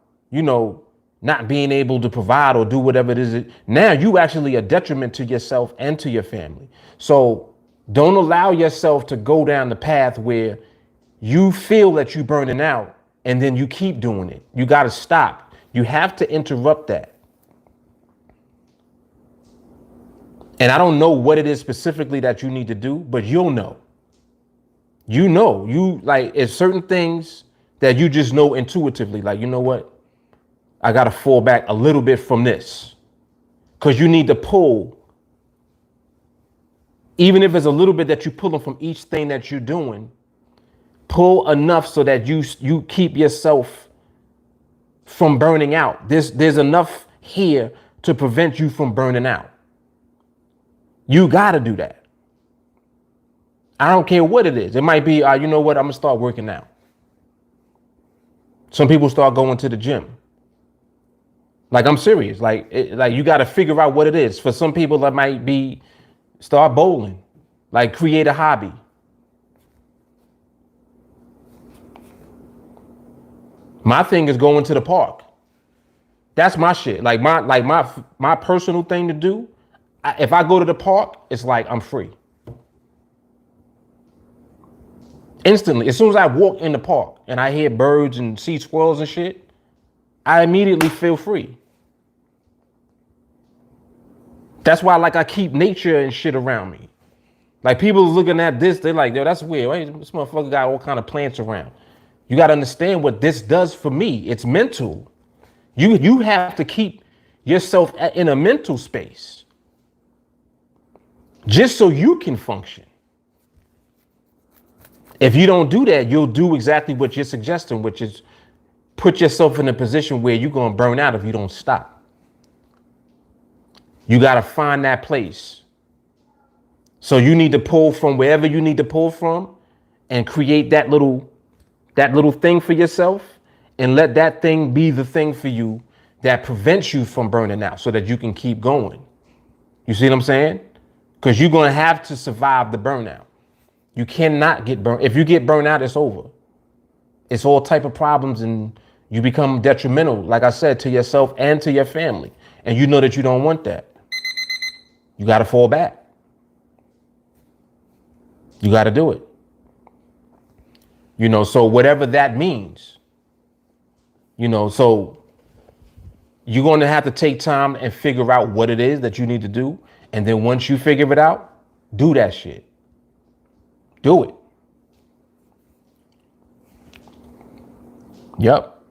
not being able to provide or do whatever it is. Now you actually a detriment to yourself and to your family. So don't allow yourself to go down the path where you feel that you're burning out and then you keep doing it. You got to stop. You have to interrupt that. And I don't know what it is specifically that you need to do, but you'll know. It's certain things that you just know intuitively. Like, you know what? I got to fall back a little bit from this, because you need to pull, even if it's a little bit that you're pulling from each thing that you're doing, pull enough so that you keep yourself from burning out. There's enough here to prevent you from burning out. You got to do that. I don't care what it is. It might be, you know what? I'm going to start working out. Some people start going to the gym. Like, I'm serious. Like you got to figure out what it is. For some people, that might be start bowling, like create a hobby. My thing is going to the park. That's my shit. Like my personal thing to do. If I go to the park, it's like I'm free. Instantly, as soon as I walk in the park and I hear birds and see squirrels and shit, I immediately feel free. That's why, like, I keep nature and shit around me. Like, people looking at this, they're like, yo, that's weird. Right? This motherfucker got all kind of plants around. You got to understand what this does for me. It's mental. You have to keep yourself in a mental space just so you can function. If you don't do that, you'll do exactly what you're suggesting, which is put yourself in a position where you're going to burn out if you don't stop. You got to find that place. So you need to pull from wherever you need to pull from and create that little thing for yourself, and let that thing be the thing for you that prevents you from burning out so that you can keep going. You see what I'm saying? Because you're going to have to survive the burnout. You cannot get burned. If you get burned out, it's over. It's all type of problems, and you become detrimental, like I said, to yourself and to your family. And you know that you don't want that. You got to fall back. You got to do it. So whatever that means, so you're going to have to take time and figure out what it is that you need to do. And then once you figure it out, do that shit. Do it. Yep.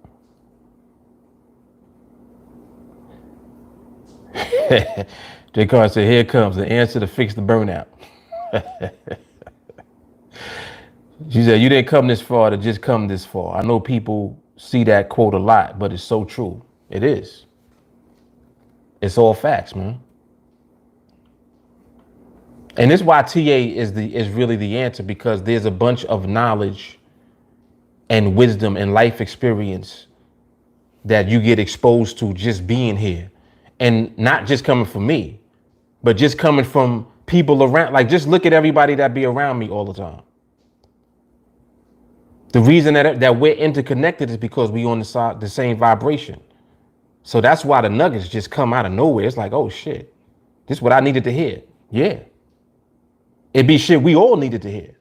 J-Car said, here comes the answer to fix the burnout. She said, you didn't come this far to just come this far. I know people see that quote a lot, but it's so true. It is. It's all facts, man. And this is why TA is really the answer, because there's a bunch of knowledge and wisdom and life experience that you get exposed to just being here. And not just coming from me, but just coming from people around. Like, just look at everybody that be around me all the time. The reason that we're interconnected is because we on the same vibration. So that's why the nuggets just come out of nowhere. It's like, oh shit, this is what I needed to hear. Yeah. It be shit we all needed to hear.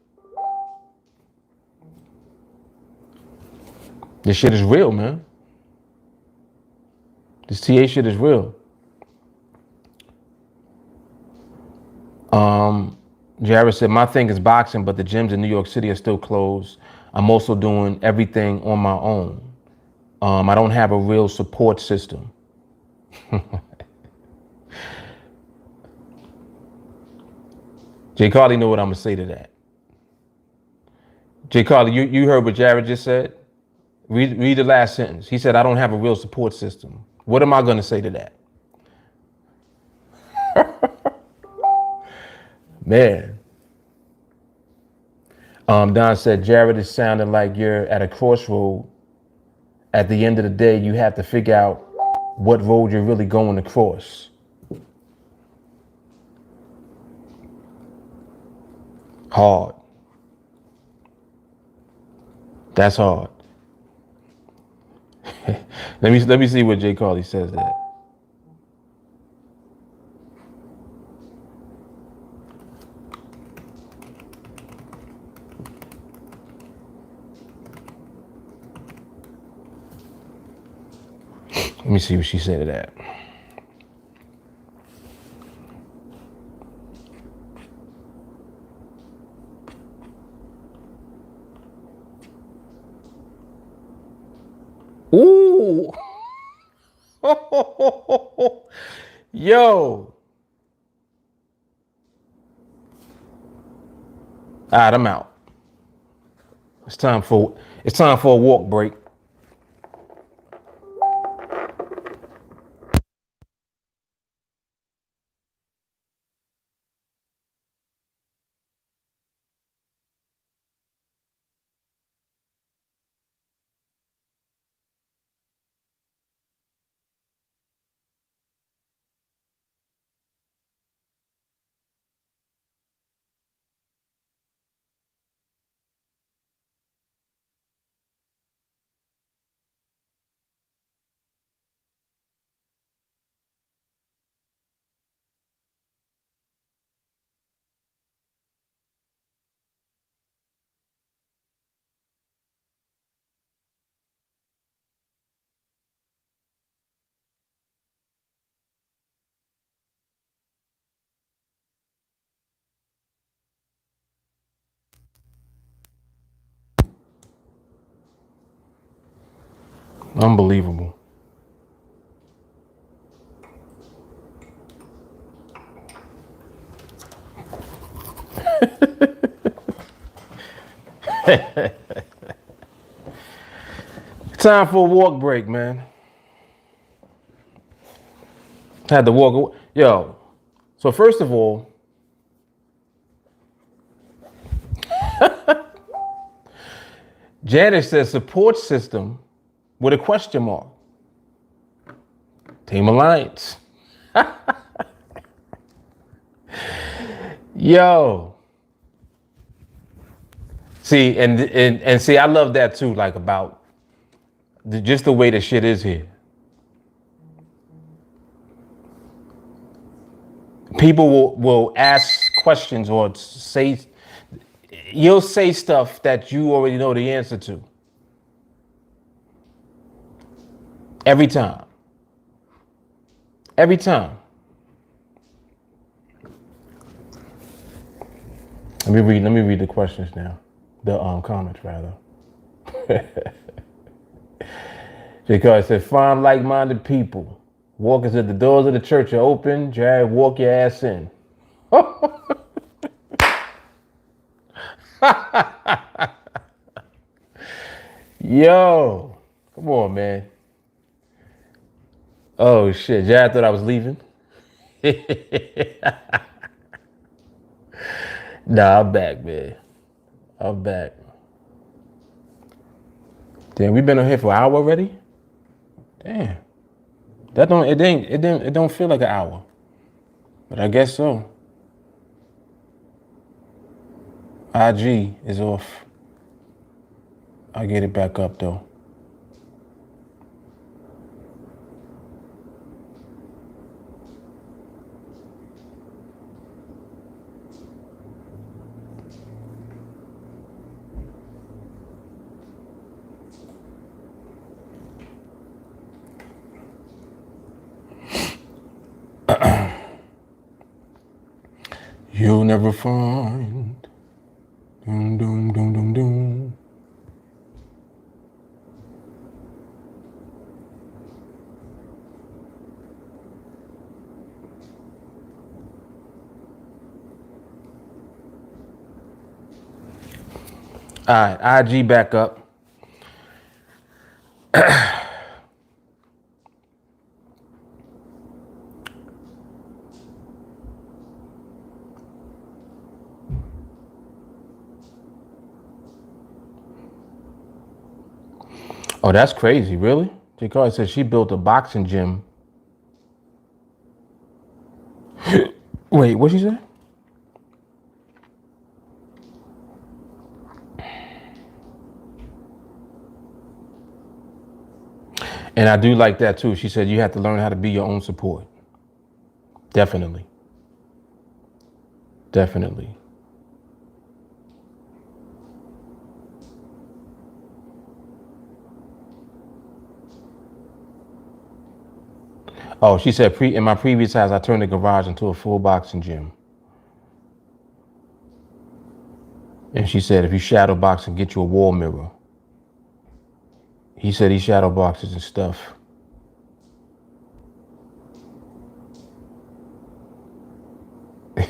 This shit is real, man. This TA shit is real. Jared said, my thing is boxing, but the gyms in New York City are still closed. I'm also doing everything on my own. I don't have a real support system. Jay Carly know what I'm gonna say to that. Jay Carly, you heard what Jared just said? Read the last sentence. He said, I don't have a real support system. What am I gonna say to that? Man. Don said, Jared is sounding like you're at a crossroad. At the end of the day, you have to figure out what road you're really going to cross. Hard. That's hard. let me see what Jay Carly says that. Let me see what she said to that. Ooh. Yo. All right, I'm out. It's time for a walk break. Unbelievable. Time for a walk break, man. Had to walk. Yo. So first of all, Janice says support system with a question mark. TeamAlliance. Yo. See, and see, I love that too, like about just the way the shit is here. People will ask questions or say, you'll say stuff that you already know the answer to. Every time. Every time. Let me read the questions now. The comments rather. Because it said, find like-minded people. Walkers at the doors of the church are open. Jared, walk your ass in. Yo, come on, man. Oh shit, Jared thought I was leaving. Nah, I'm back, man. I'm back. Damn, we been on here for an hour already? Damn. It don't feel like an hour. But I guess so. IG is off. I'll get it back up though. You'll never find. Doom, doom, doom, doom, doom. All right, IG back up. Oh, that's crazy. Really? Jakari said she built a boxing gym. Wait, what'd she say? And I do like that too. She said you have to learn how to be your own support. Definitely. Definitely. Oh, she said in my previous house, I turned the garage into a full boxing gym. And she said, if you shadow box and get you a wall mirror. He said he shadow boxes and stuff.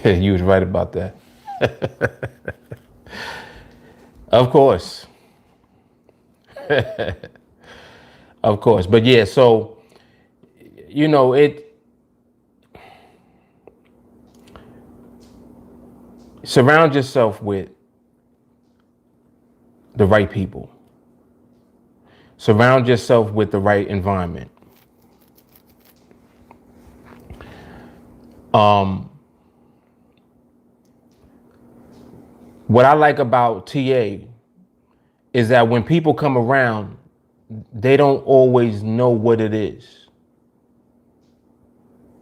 You was right about that. Of course. Of course. But yeah, so, you know, surround yourself with the right people. Surround yourself with the right environment. What I like about TA is that when people come around, they don't always know what it is.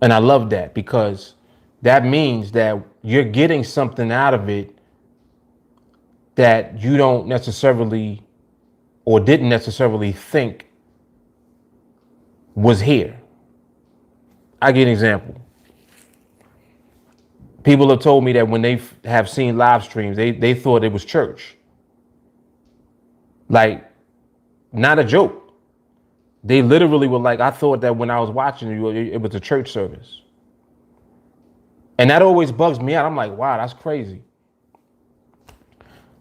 And I love that because that means that you're getting something out of it that you don't necessarily or didn't necessarily think was here. I give an example. People have told me that when they have seen live streams, they thought it was church. Like, not a joke. They literally were like, I thought that when I was watching you, it was a church service. And that always bugs me out. I'm like, wow, that's crazy.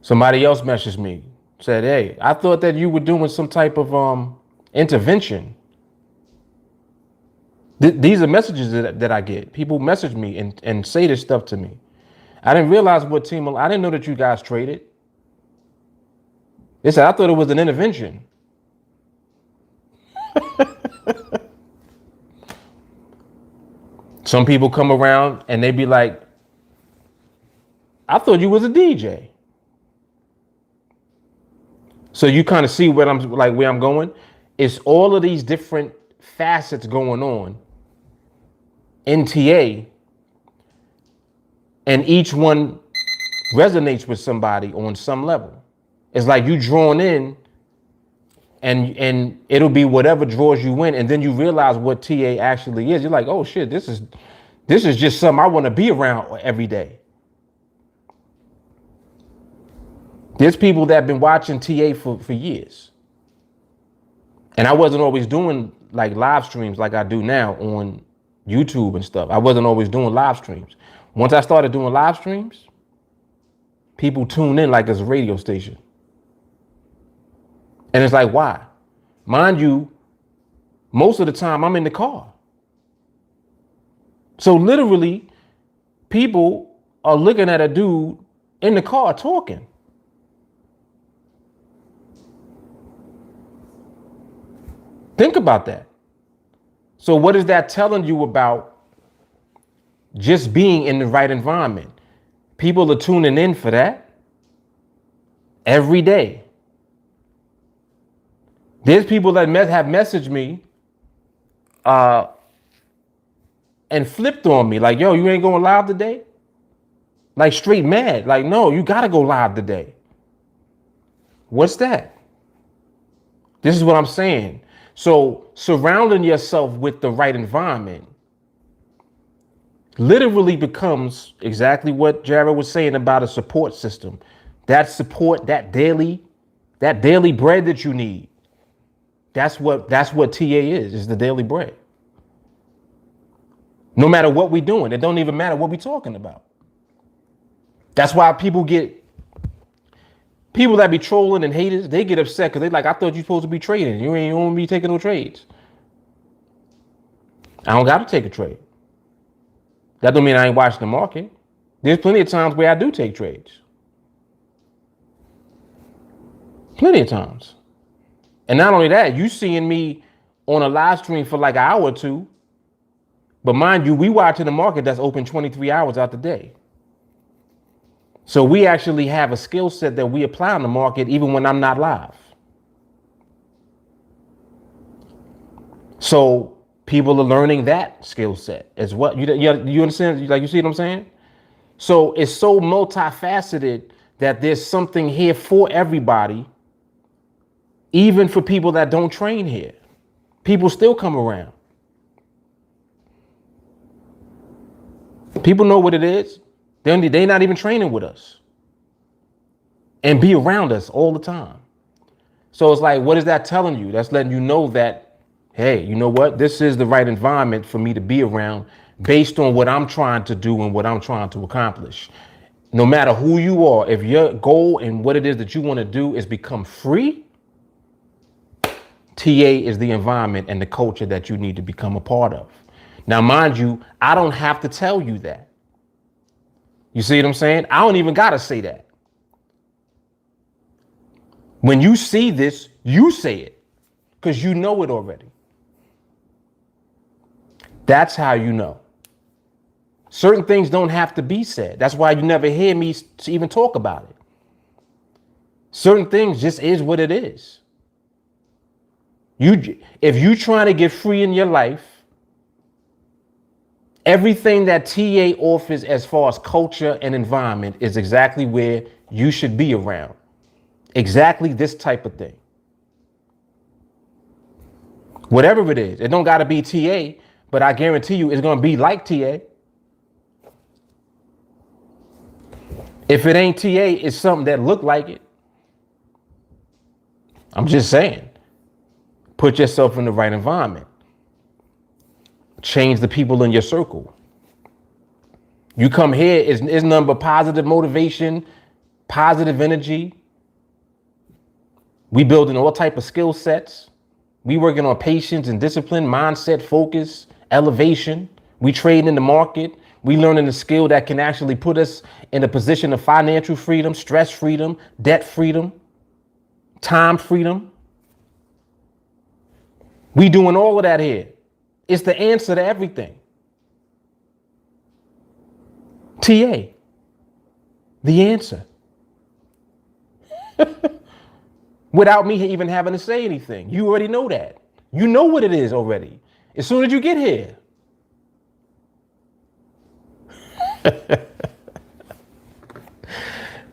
Somebody else messaged me, said, hey, I thought that you were doing some type of intervention. These are messages that I get. People message me and say this stuff to me. I didn't realize I didn't know that you guys traded. They said, I thought it was an intervention. Some people come around and they be like, I thought you was a DJ. So you kind of see where I'm going. It's all of these different facets going on in TA, and each one resonates with somebody on some level. It's like you drawn in, and it'll be whatever draws you in, and then you realize what TA actually is. You're like, oh shit, this is just something I want to be around every day. There's people that have been watching TA for years. And I wasn't always doing like live streams like I do now on YouTube and stuff. I wasn't always doing live streams. Once I started doing live streams, people tune in like it's a radio station. And it's like, why? Mind you, most of the time I'm in the car. So literally, people are looking at a dude in the car talking. Think about that. So what is that telling you about just being in the right environment? People are tuning in for that every day. There's people that have messaged me and flipped on me like, yo, you ain't going live today? Like straight mad. Like, no, you got to go live today. What's that? This is what I'm saying. So surrounding yourself with the right environment literally becomes exactly what Jared was saying about a support system. That support, that daily bread that you need. That's what TA is the daily bread. No matter what we're doing, it don't even matter what we're talking about. That's why people that be trolling and haters, they get upset because they like, I thought you supposed to be trading. You ain't want me taking no trades. I don't got to take a trade. That don't mean I ain't watching the market. There's plenty of times where I do take trades. Plenty of times. And not only that, you seeing me on a live stream for like an hour or two. But mind you, we watching the market that's open 23 hours out the day. So we actually have a skill set that we apply on the market even when I'm not live. So people are learning that skill set as well. You understand? Like, you see what I'm saying? So it's so multifaceted that there's something here for everybody, even for people that don't train here. People still come around. People know what it is. They're not even training with us and be around us all the time. So it's like, what is that telling you? That's letting you know that, hey, you know what? This is the right environment for me to be around based on what I'm trying to do and what I'm trying to accomplish. No matter who you are, if your goal and what it is that you want to do is become free, TA is the environment and the culture that you need to become a part of. Now, mind you, I don't have to tell you that. You see what I'm saying? I don't even got to say that. When you see this, you say it because you know it already. That's how you know. Certain things don't have to be said. That's why you never hear me even talk about it. Certain things just is what it is. If you're trying to get free in your life, everything that TA offers as far as culture and environment is exactly where you should be around. Exactly this type of thing. Whatever it is, it don't got to be TA, but I guarantee you it's going to be like TA. If it ain't TA, it's something that look like it. I'm just saying, put yourself in the right environment. Change the people in your circle. You come here, it's nothing but positive motivation, positive energy. We building all type of skill sets. We working on patience and discipline, mindset, focus, elevation. We trading in the market. We learning a skill that can actually put us in a position of financial freedom, stress freedom, debt freedom, time freedom. We doing all of that here. It's the answer to everything. TA, the answer. Without me even having to say anything. You already know that. You know what it is already. As soon as you get here.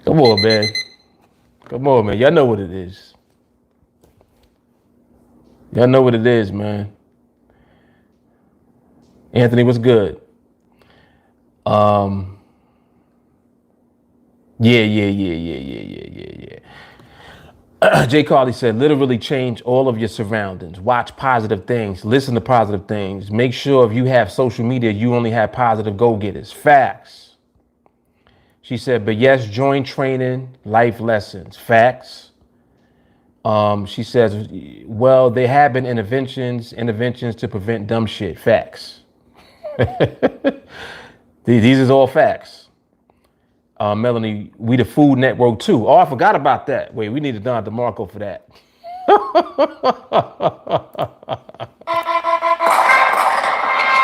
Come on, man. Come on, man. Y'all know what it is. Y'all know what it is, man. Anthony, what's good? Yeah. Jay Carly said, literally change all of your surroundings. Watch positive things. Listen to positive things. Make sure if you have social media, you only have positive go-getters. Facts. She said, but yes, join training, life lessons. Facts. She says, well, there have been interventions to prevent dumb shit. Facts. These is all facts. Melanie, we the Food Network too. Oh, I forgot about that. Wait, we need to Don DeMarco for that.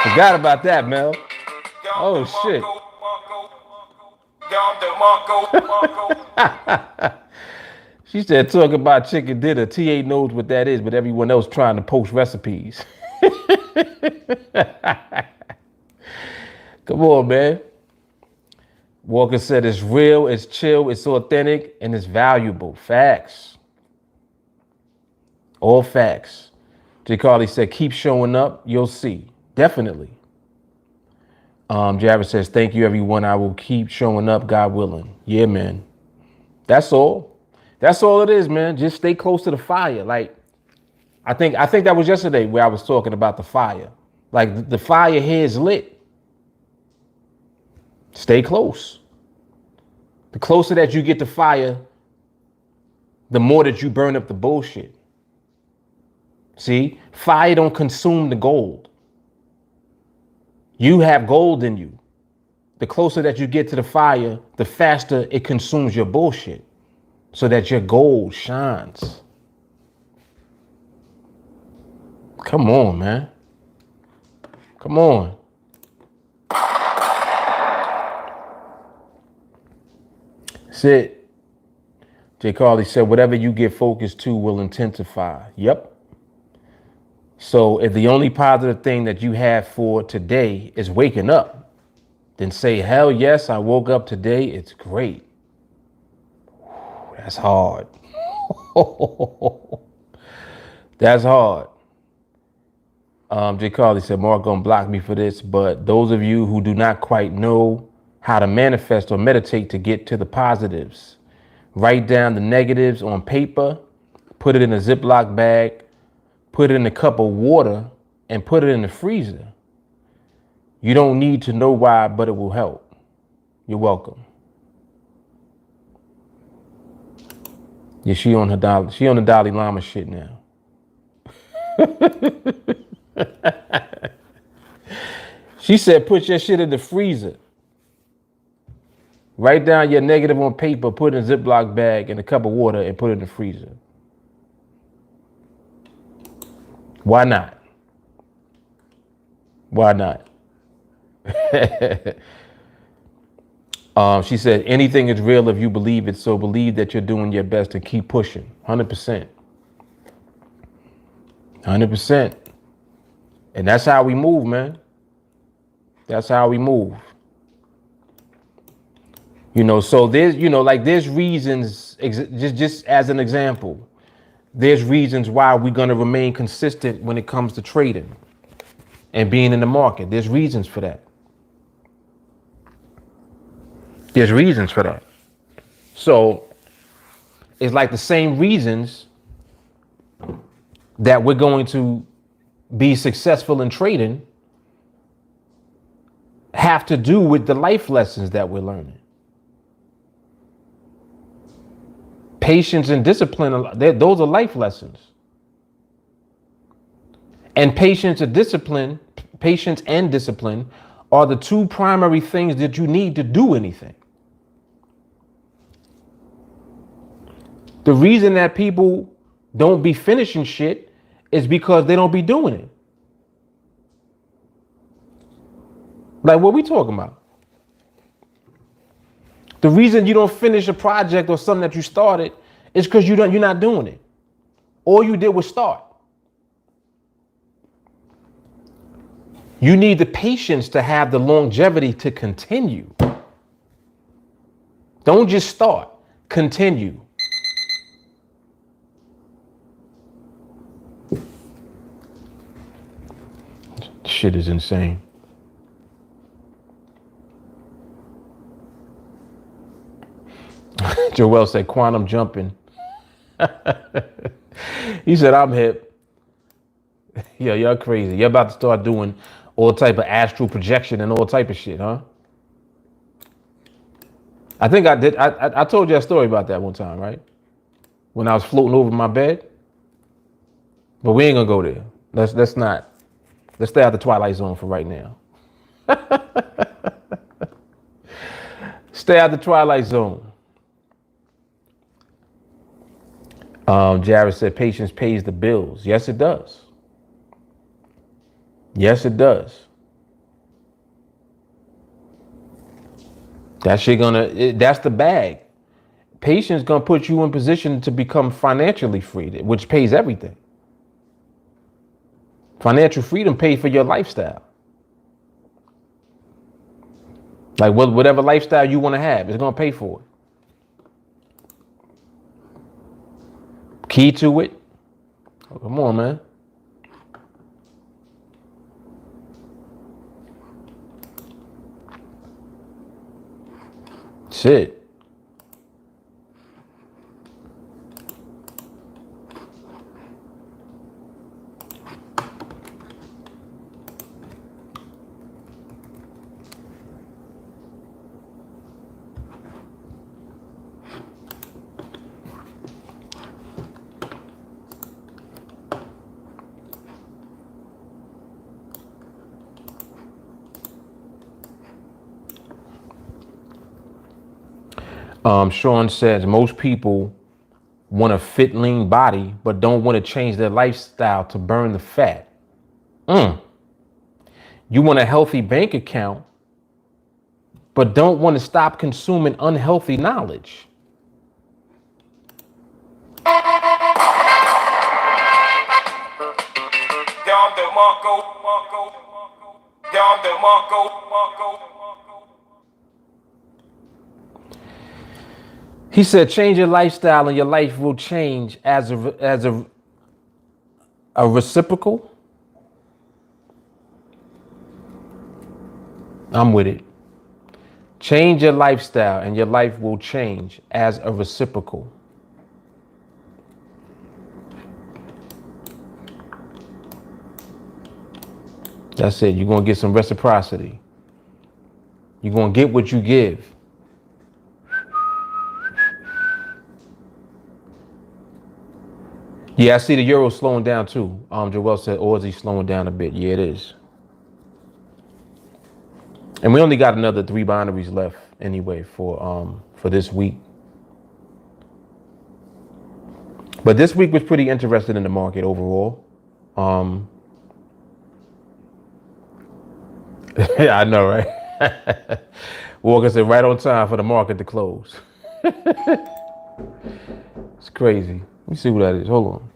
Forgot about that, Mel. Oh shit. She said, talk about chicken dinner. TA knows what that is, but everyone else trying to post recipes. Come on, man. Walker said it's real, it's chill, it's authentic, and it's valuable. Facts. All facts. J. Carly said, keep showing up, you'll see. Definitely. Jared says, thank you, everyone. I will keep showing up, God willing. Yeah, man. That's all. That's all it is, man. Just stay close to the fire. Like, I think that was yesterday where I was talking about the fire. Like, the fire here is lit. Stay close. The closer that you get to fire, the more that you burn up the bullshit. See, fire don't consume the gold. You have gold in you. The closer that you get to the fire, the faster it consumes your bullshit so that your gold shines. Come on, man. Come on. That's it. Jay Carly said, whatever you get focused to will intensify. Yep. So if the only positive thing that you have for today is waking up, then say, hell yes, I woke up today. It's great. That's hard. That's hard. Jay Carly said, Mark gonna block me for this, but those of you who do not quite know how to manifest or meditate to get to the positives, write down the negatives on paper, put it in a Ziploc bag, put it in a cup of water, and put it in the freezer. You don't need to know why, but it will help. You're welcome. Yeah, she on the Dalai Lama shit now. She said, put your shit in the freezer. Write down your negative on paper, put it in a Ziploc bag and a cup of water and put it in the freezer. Why not? Why not? She said, anything is real if you believe it. So believe that you're doing your best and keep pushing. 100%. 100%. And that's how we move, man. That's how we move. You know, so there's, you know, like there's reasons, just as an example, there's reasons why we're going to remain consistent when it comes to trading and being in the market. There's reasons for that. There's reasons for that. So it's like the same reasons that we're going to be successful in trading have to do with the life lessons that we're learning. Patience and discipline, those are life lessons. And patience and discipline are the two primary things that you need to do anything. The reason that people don't be finishing shit is because they don't be doing it. Like what we talking about? The reason you don't finish a project or something that you started is because you're not doing it. All you did was start. You need the patience to have the longevity to continue. Don't just start, continue. Shit is insane. Joel said quantum jumping. He said, I'm hip. Yeah, y'all crazy. You're about to start doing all type of astral projection and all type of shit, huh? I think I did. I told you a story about that one time, right? When I was floating over my bed. But we ain't gonna go there. Let's stay out the Twilight Zone for right now. Stay out the Twilight Zone. Jared said patience pays the bills. Yes, it does. Yes, it does. That's the bag. Patience gonna put you in position to become financially free, which pays everything. Financial freedom pays for your lifestyle. Like whatever lifestyle you want to have, it's gonna pay for it. Key to it. Oh, come on, man. That's it. Sean says most people want a fit, lean body, but don't want to change their lifestyle to burn the fat. You want a healthy bank account, but don't want to stop consuming unhealthy knowledge. He said, change your lifestyle and your life will change as a reciprocal. I'm with it. Change your lifestyle and your life will change as a reciprocal. That's it. You're going to get some reciprocity. You're going to get what you give. Yeah, I see the euro slowing down too. Joel said, or is he slowing down a bit? Yeah, it is. And we only got another 3 binaries left anyway for this week. But this week was pretty interesting in the market overall. Yeah, I know, right? Walker said right on time for the market to close. It's crazy. Let me see what that is. Hold on.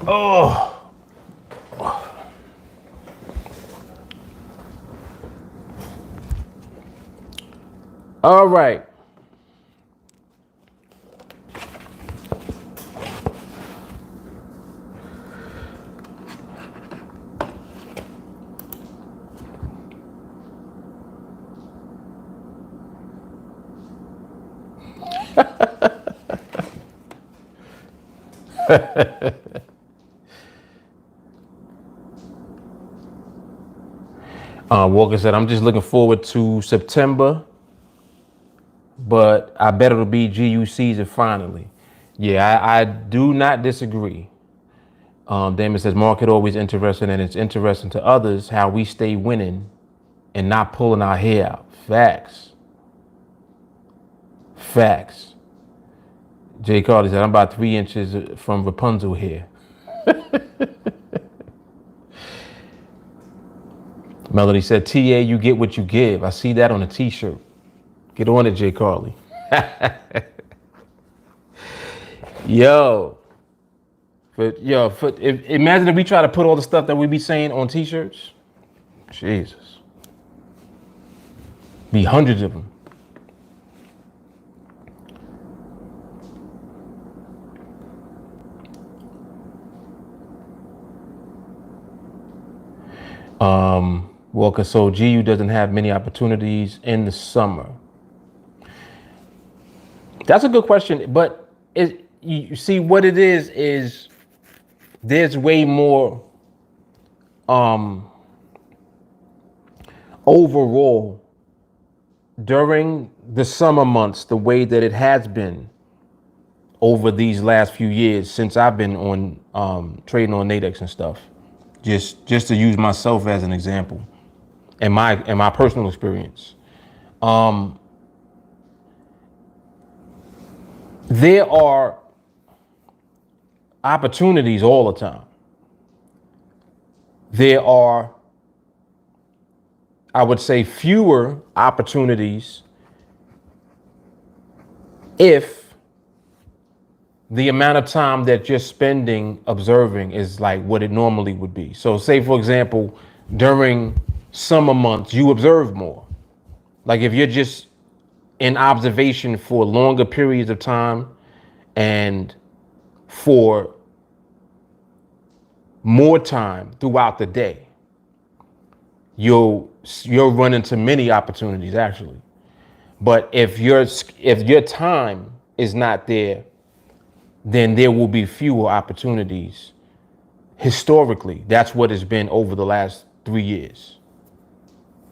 Oh. All right. Walker said, I'm just looking forward to September, but I bet it'll be GU season finally. Yeah, I do not disagree. Damon says, market always interesting, and it's interesting to others how we stay winning and not pulling our hair out. Facts. Facts. Jay Carly said, I'm about 3 inches from Rapunzel here. Melody said, TA, you get what you give. I see that on a t-shirt. Get on it, Jay Carly. Yo. Imagine if we try to put all the stuff that we be saying on t-shirts. Jesus. Be hundreds of them. Walker, so GU doesn't have many opportunities in the summer. That's a good question, but you see what it is there's way more overall during the summer months, the way that it has been over these last few years since I've been on trading on NADEX and stuff. Just to use myself as an example, and my personal experience. There are opportunities all the time. There are, I would say, fewer opportunities if the amount of time that you're spending observing is like what it normally would be. So say, for example, during summer months, you observe more. Like if you're just in observation for longer periods of time and for more time throughout the day, you'll run into many opportunities actually. But if your time is not there, then there will be fewer opportunities. Historically, that's what it's been over the last 3 years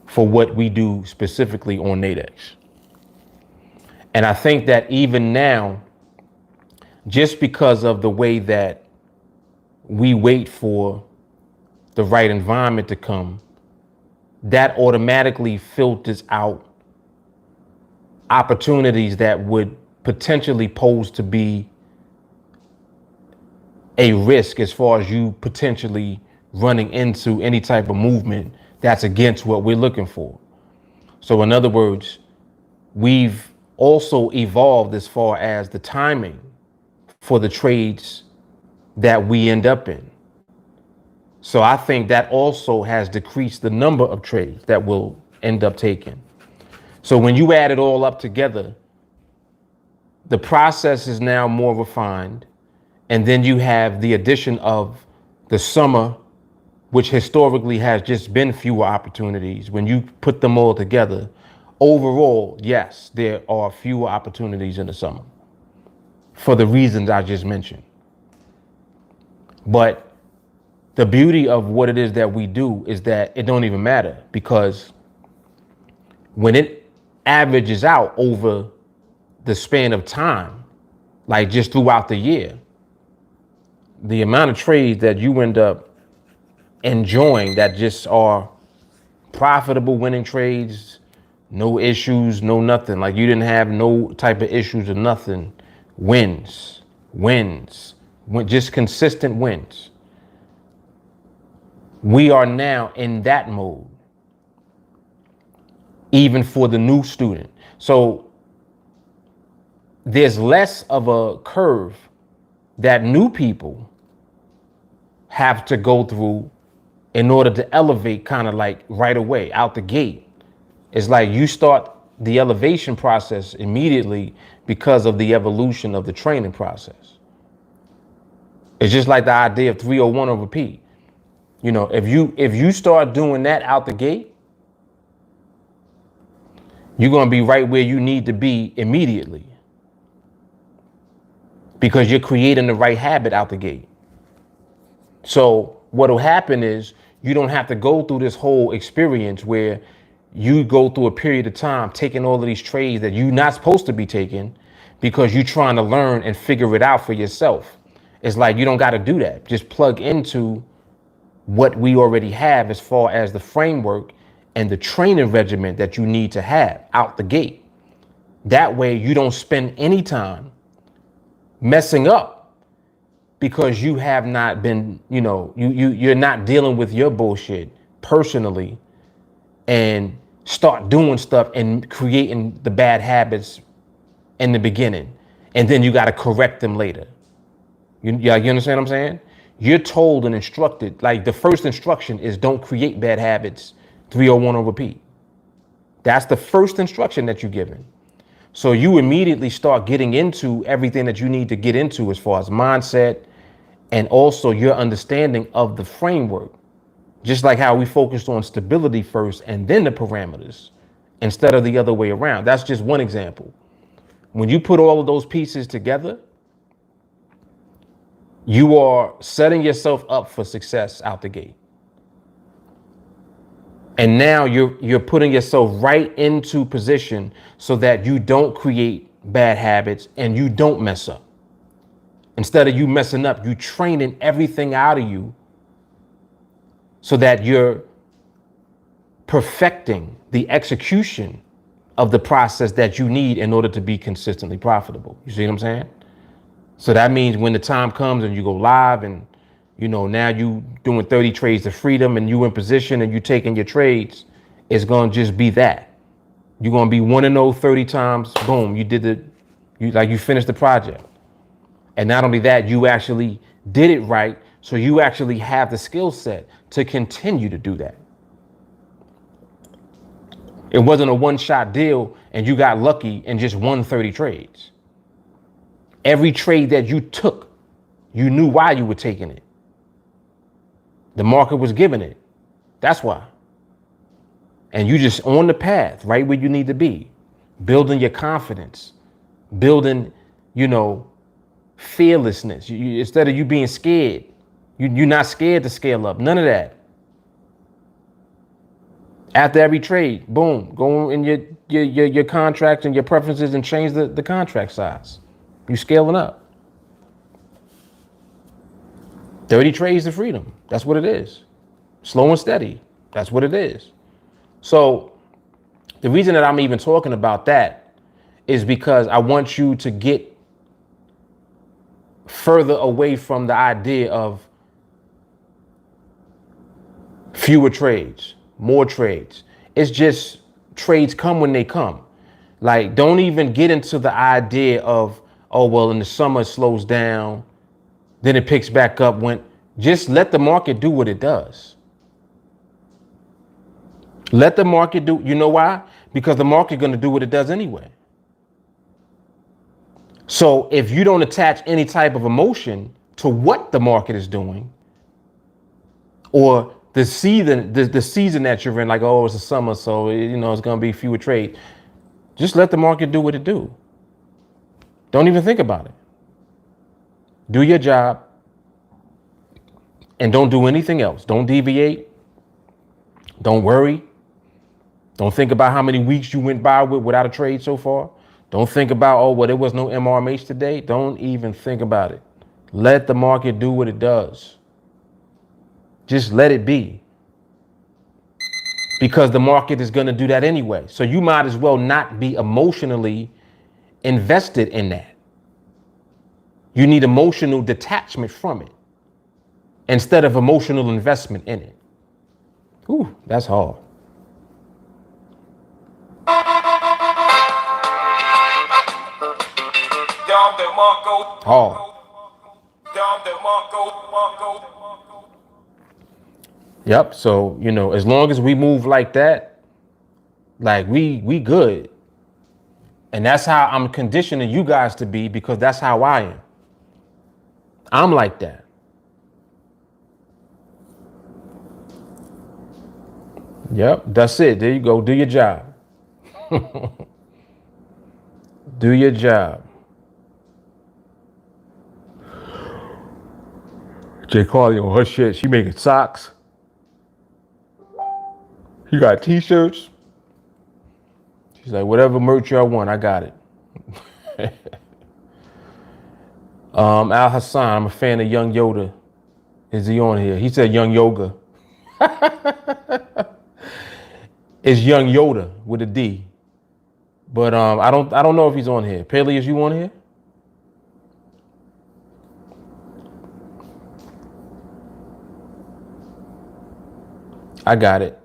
for what we do specifically on NADEX. And I think that even now, just because of the way that we wait for the right environment to come, that automatically filters out opportunities that would potentially pose to be a risk as far as you potentially running into any type of movement that's against what we're looking for. So in other words, we've also evolved as far as the timing for the trades that we end up in. So I think that also has decreased the number of trades that we'll end up taking. So when you add it all up together, the process is now more refined. And then you have the addition of the summer, which historically has just been fewer opportunities. When you put them all together, overall, yes, there are fewer opportunities in the summer for the reasons I just mentioned. But the beauty of what it is that we do is that it don't even matter, because when it averages out over the span of time, like just throughout the year, the amount of trades that you end up enjoying that just are profitable winning trades, no issues, no nothing, like you didn't have no type of issues or nothing, wins, just consistent wins. We are now in that mode, even for the new student. So there's less of a curve that new people have to go through in order to elevate kind of like right away out the gate. It's like you start the elevation process immediately because of the evolution of the training process. It's just like the idea of 301 over P. You know, if you start doing that out the gate, you're going to be right where you need to be immediately, because you're creating the right habit out the gate. So what'll happen is you don't have to go through this whole experience where you go through a period of time taking all of these trades that you're not supposed to be taking because you're trying to learn and figure it out for yourself. It's like you don't got to do that. Just plug into what we already have as far as the framework and the training regimen that you need to have out the gate. That way you don't spend any time messing up because you have not been, you're not dealing with your bullshit personally and start doing stuff and creating the bad habits in the beginning. And then you got to correct them later. You understand what I'm saying? You're told and instructed, like the first instruction is don't create bad habits, 301 on repeat. That's the first instruction that you're given. So you immediately start getting into everything that you need to get into as far as mindset and also your understanding of the framework. Just like how we focused on stability first and then the parameters instead of the other way around. That's just one example. When you put all of those pieces together, you are setting yourself up for success out the gate. And now you're putting yourself right into position so that you don't create bad habits and you don't mess up. Instead of you messing up, you training everything out of you so that you're perfecting the execution of the process that you need in order to be consistently profitable. You see what I'm saying? So that means when the time comes and you go live and, now you doing 30 trades of freedom and you in position and you taking your trades, it's going to just be that. You're going to be 1-0 30 times. Boom. You finished the project. And not only that, you actually did it right. So you actually have the skill set to continue to do that. It wasn't a one-shot deal and you got lucky and just won 30 trades. Every trade that you took, you knew why you were taking it. The market was giving it. That's why. And you just on the path, right where you need to be, building your confidence, building, fearlessness. Instead of you being scared, you're not scared to scale up. None of that. After every trade, boom, go in your contracts and your preferences and change the contract size. You scaling up. 30 trades of freedom. That's what it is. Slow and steady. That's what it is. So the reason that I'm even talking about that is because I want you to get further away from the idea of fewer trades, more trades. It's just trades come when they come. Like, don't even get into the idea of, oh, well, in the summer it slows down, then it picks back up. Just let the market do what it does. Let the market do, you know why? Because the market going to do what it does anyway. So if you don't attach any type of emotion to what the market is doing or the season that you're in, like, oh, it's the summer, so, it's going to be fewer trades. Just let the market do what it do. Don't even think about it. Do your job and don't do anything else. Don't deviate. Don't worry. Don't think about how many weeks you went by without a trade so far. Don't think about, oh, well, there was no MRMH today. Don't even think about it. Let the market do what it does. Just let it be. Because the market is going to do that anyway. So you might as well not be emotionally invested in that. You need emotional detachment from it instead of emotional investment in it. Ooh, that's hard. Hard. Yep. So, as long as we move like that, like we good. And that's how I'm conditioning you guys to be, because that's how I am. I'm like that. Yep, that's it. There you go. Do your job. Do your job. Jay Carly on her shit. She making socks. You got t-shirts. She's like, whatever merch y'all want, I got it. Al Hassan, I'm a fan of Young Yoda. Is he on here? He said Young Yoga. It's Young Yoda with a D. But I don't know if he's on here. Paley, is you on here? I got it.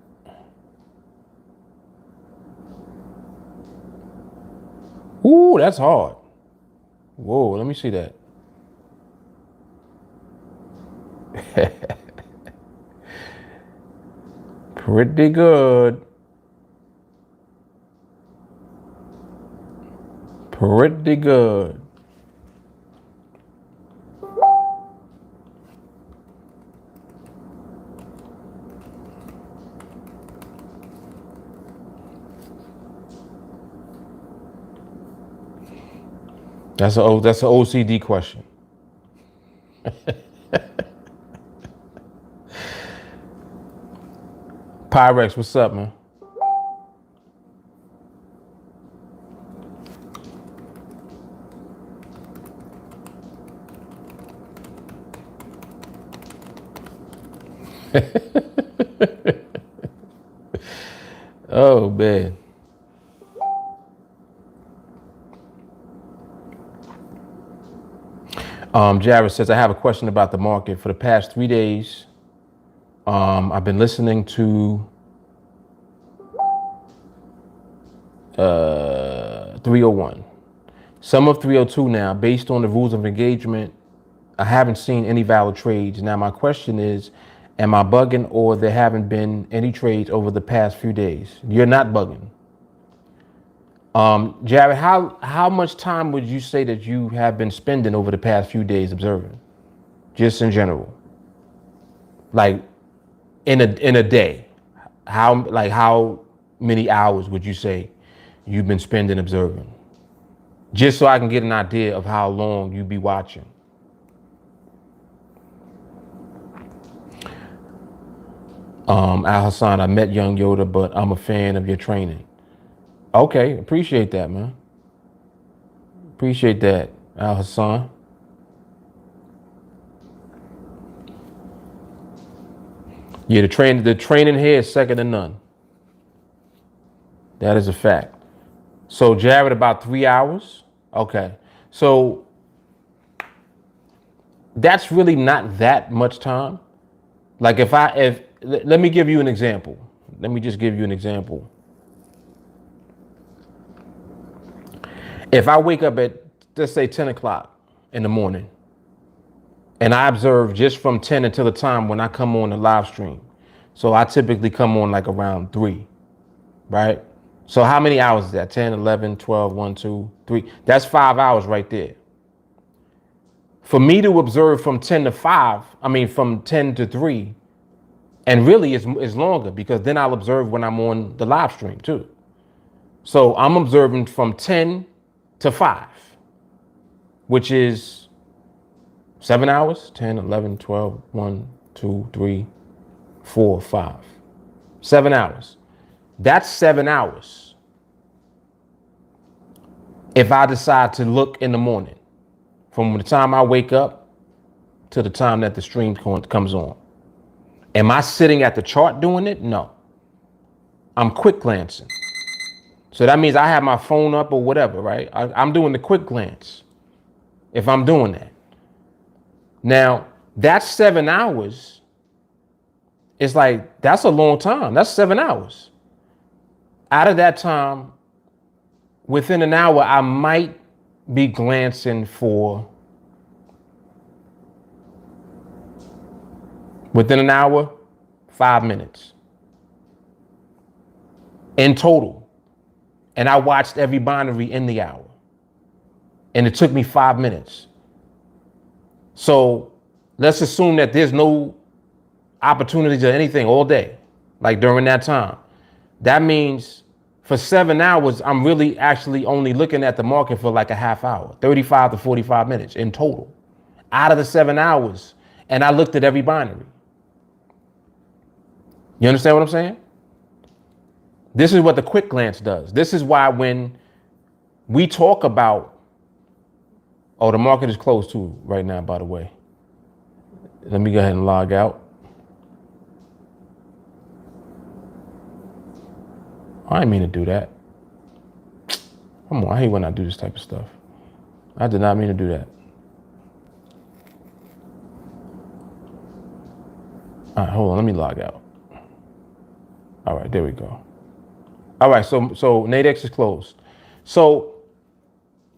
Ooh, that's hard. Whoa, let me see that. Pretty good. Pretty good. That's an OCD question. Pyrex, what's up, man? Oh man. Jared says, I have a question about the market. For the past 3 days, I've been listening to 301. Some of 302 now. Based on the rules of engagement, I haven't seen any valid trades. Now my question is, am I bugging or there haven't been any trades over the past few days? You're not bugging. Jared, how much time would you say that you have been spending over the past few days observing? Just in general. Like in a day. How many hours would you say you've been spending observing? Just so I can get an idea of how long you be watching. Al Hassan, I met Young Yoda, but I'm a fan of your training. Okay, appreciate that, man. Appreciate that, Al Hassan. Yeah, the training here is second to none. That is a fact. So Jared, about 3 hours. Okay, so that's really not that much time. Like if let me give you an example. Let me just give you an example. If I wake up at, let's say 10 o'clock in the morning, and I observe just from 10 until the time when I come on the live stream. So I typically come on like around 3, right? So how many hours is that? 10, 11, 12, 1, 2, 3. That's 5 hours right there. For me to observe from 10 to 5, from 10 to 3, and really it's longer because then I'll observe when I'm on the live stream too. So I'm observing from 10 to 5, which is 7 hours, 10, 11, 12, 1, 2, 3, 4, 5. 7 hours. That's 7 hours. If I decide to look in the morning, from the time I wake up to the time that the stream comes on. Am I sitting at the chart doing it? No. I'm quick glancing. So that means I have my phone up or whatever, right? I'm doing the quick glance if I'm doing that. Now, that's 7 hours. It's like, that's a long time. That's 7 hours. Out of that time, within an hour, I might be glancing for, within an hour, 5 minutes in total. And I watched every binary in the hour. And it took me 5 minutes. So let's assume that there's no opportunities or anything all day, like during that time. That means for 7 hours, I'm really actually only looking at the market for like a half hour, 35 to 45 minutes in total, out of the 7 hours. And I looked at every binary. You understand what I'm saying? This is what the quick glance does. This is why when we talk about, oh, the market is closed too right now, by the way. Let me go ahead and log out. I didn't mean to do that. Come on, I hate when I do this type of stuff. I did not mean to do that. All right, hold on, let me log out. All right, there we go. All right, so NADEX is closed. So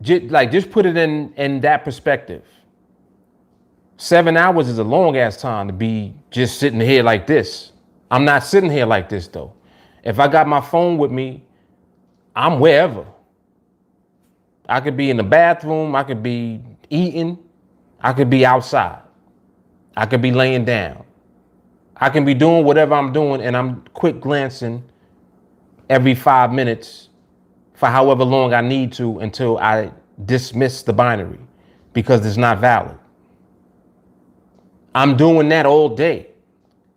just put it in that perspective. 7 hours is a long ass time to be just sitting here like this. I'm not sitting here like this though. If I got my phone with me, I'm wherever. I could be in the bathroom, I could be eating, I could be outside, I could be laying down, I can be doing whatever I'm doing, and I'm quick glancing every 5 minutes for however long I need to until I dismiss the binary because it's not valid. I'm doing that all day.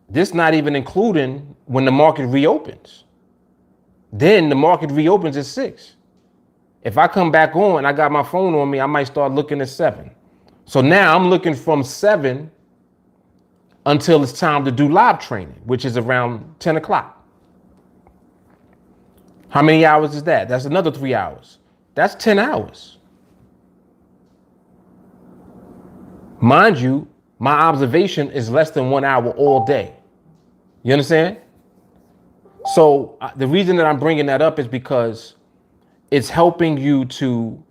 This not even including when the market reopens. Then the market reopens at 6. If I come back on, I got my phone on me, I might start looking at 7. So now I'm looking from 7 until it's time to do live training, which is around 10 o'clock. How many hours is that? That's another 3 hours. That's 10 hours. Mind you, my observation is less than 1 hour all day. You understand? So the reason that I'm bringing that up is because it's helping you to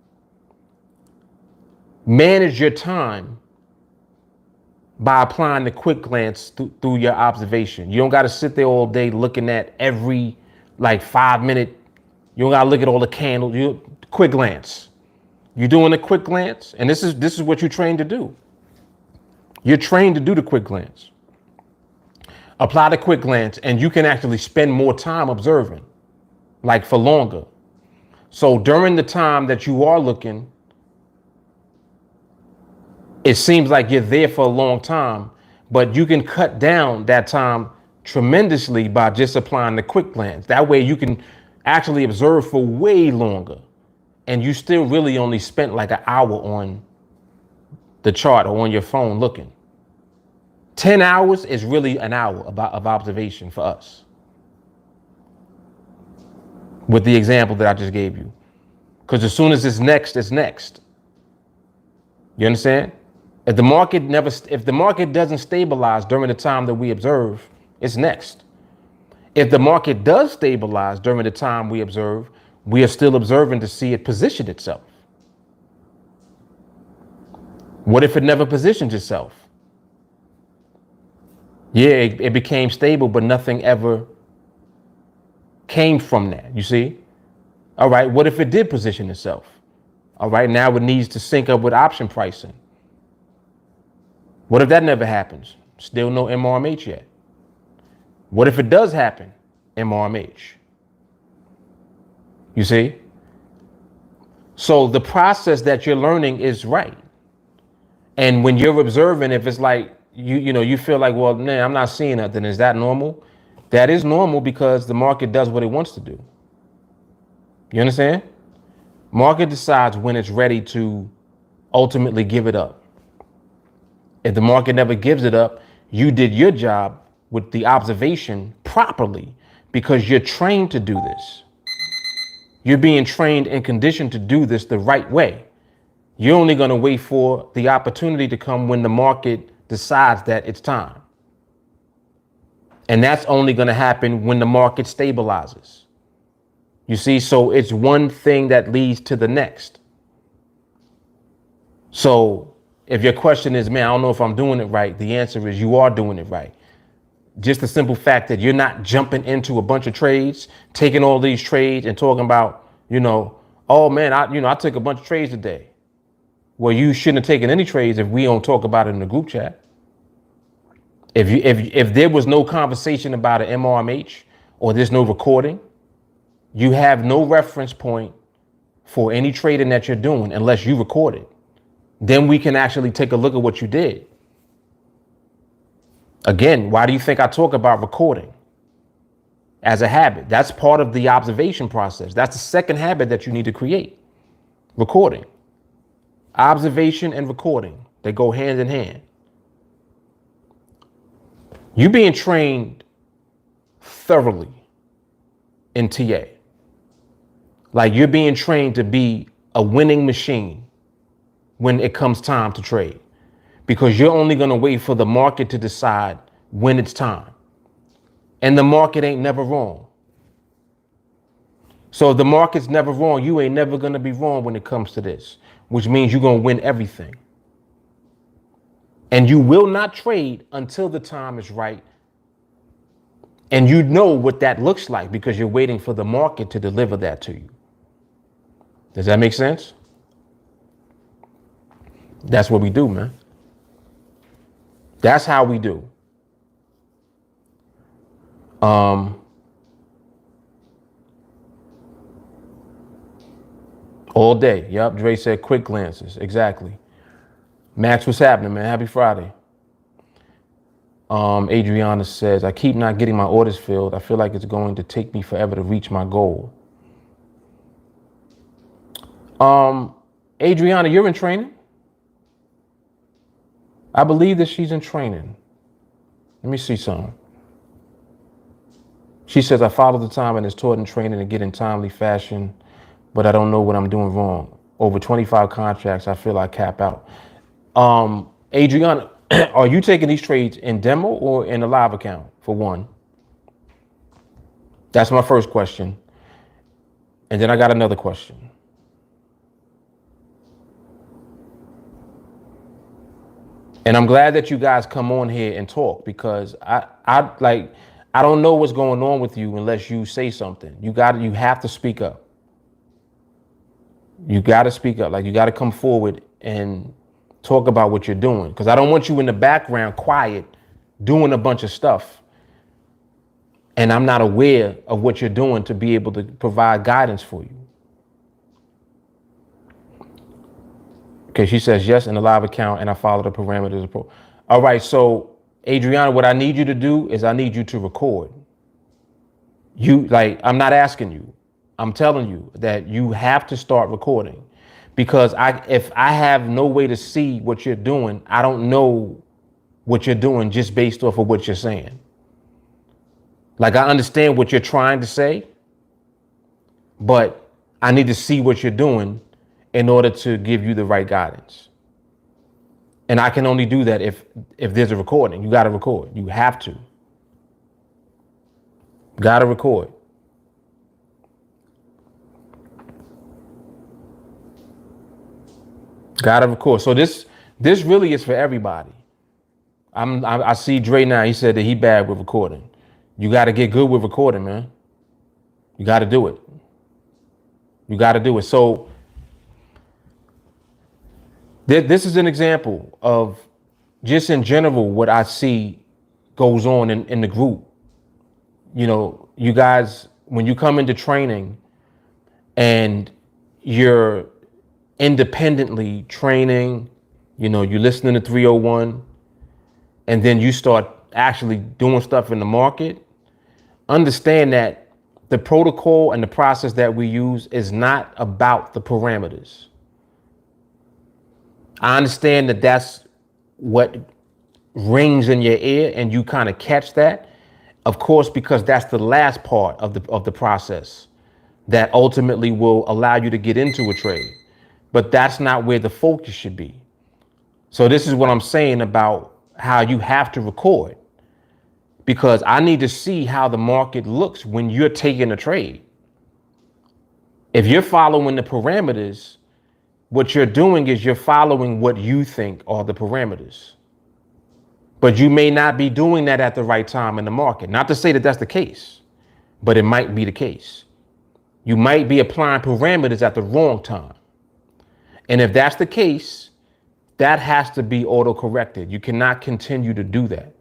manage your time by applying the quick glance through your observation. You don't got to sit there all day looking at every 5 minute. You don't got to look at all the candles. You quick glance. You're doing a quick glance, and this is what you're trained to do. You're trained to do the quick glance. Apply the quick glance, and you can actually spend more time observing, for longer. So during the time that you are looking, it seems like you're there for a long time, but you can cut down that time tremendously by just applying the quick glance. That way you can actually observe for way longer, and you still really only spent an hour on the chart or on your phone looking. 10 hours is really an hour of observation for us, with the example that I just gave you. Because as soon as it's next, it's next. You understand? If the market doesn't stabilize during the time that we observe, it's next. If the market does stabilize during the time we observe, we are still observing to see it position itself. What if it never positions itself? Yeah, it became stable, but nothing ever came from that. You see? All right, what if it did position itself? All right, now it needs to sync up with option pricing. What if that never happens? Still no MRMH yet. What if it does happen? MRMH. You see? So the process that you're learning is right. And when you're observing, if it's you feel well, nah, I'm not seeing nothing. Is that normal? That is normal because the market does what it wants to do. You understand? Market decides when it's ready to ultimately give it up. If the market never gives it up, you did your job with the observation properly because you're trained to do this. You're being trained and conditioned to do this the right way. You're only going to wait for the opportunity to come when the market decides that it's time. And that's only going to happen when the market stabilizes. You see, so it's one thing that leads to the next. So if your question is, man, I don't know if I'm doing it right, the answer is you are doing it right. Just the simple fact that you're not jumping into a bunch of trades, taking all these trades and talking about, oh man, I took a bunch of trades today. Well, you shouldn't have taken any trades if we don't talk about it in the group chat. If there was no conversation about an MRMH or there's no recording, you have no reference point for any trading that you're doing unless you record it. Then we can actually take a look at what you did. Again, why do you think I talk about recording as a habit? That's part of the observation process. That's the second habit that you need to create. Recording. Observation and recording, they go hand in hand. You're being trained thoroughly in TA. You're being trained to be a winning machine when it comes time to trade, because you're only going to wait for the market to decide when it's time. And the market ain't never wrong. So if the market's never wrong, you ain't never going to be wrong when it comes to this, which means you're going to win everything. And you will not trade until the time is right. And you know what that looks like because you're waiting for the market to deliver that to you. Does that make sense? That's what we do, man. That's how we do. All day. Yep. Dre said quick glances. Exactly. Max, what's happening, man? Happy Friday. Adriana says, I keep not getting my orders filled. I feel like it's going to take me forever to reach my goal. Adriana, you're in training? I believe that she's in training. Let me see something. She says, I follow the time and is taught in training to get in timely fashion, but I don't know what I'm doing wrong. Over 25 contracts, I feel I cap out. Adriana, are you taking these trades in demo or in a live account, for one? That's my first question. And then I got another question. And I'm glad that you guys come on here and talk because I don't know what's going on with you unless you say something. You have to speak up. You got to speak up. Like, you got to come forward and talk about what you're doing, because I don't want you in the background quiet doing a bunch of stuff and I'm not aware of what you're doing to be able to provide guidance for you. Okay, she says yes in the live account and I follow the parameters. All right, so Adriana, what I need you to do is I need you to record. I'm not asking you. I'm telling you that you have to start recording, because if I have no way to see what you're doing, I don't know what you're doing just based off of what you're saying. Like, I understand what you're trying to say, but I need to see what you're doing in order to give you the right guidance. And I can only do that if there's a recording. You got to record. You have to. Got to record. Got to record. So this really is for everybody. I see Dre now. He said that he bad with recording. You got to get good with recording, man. You got to do it. You got to do it. So this is an example of just in general what I see goes on in the group. You know, you guys, when you come into training and you're independently training, you know, you're listening to 301, and then you start actually doing stuff in the market, understand that the protocol and the process that we use is not about the parameters. I understand that that's what rings in your ear and you kind of catch that, of course, because that's the last part of the process that ultimately will allow you to get into a trade. But that's not where the focus should be. So this is what I'm saying about how you have to record, because I need to see how the market looks when you're taking a trade. If you're following the parameters, what you're doing is you're following what you think are the parameters. But you may not be doing that at the right time in the market. Not to say that that's the case, but it might be the case. You might be applying parameters at the wrong time. And if that's the case, that has to be auto-corrected. You cannot continue to do that,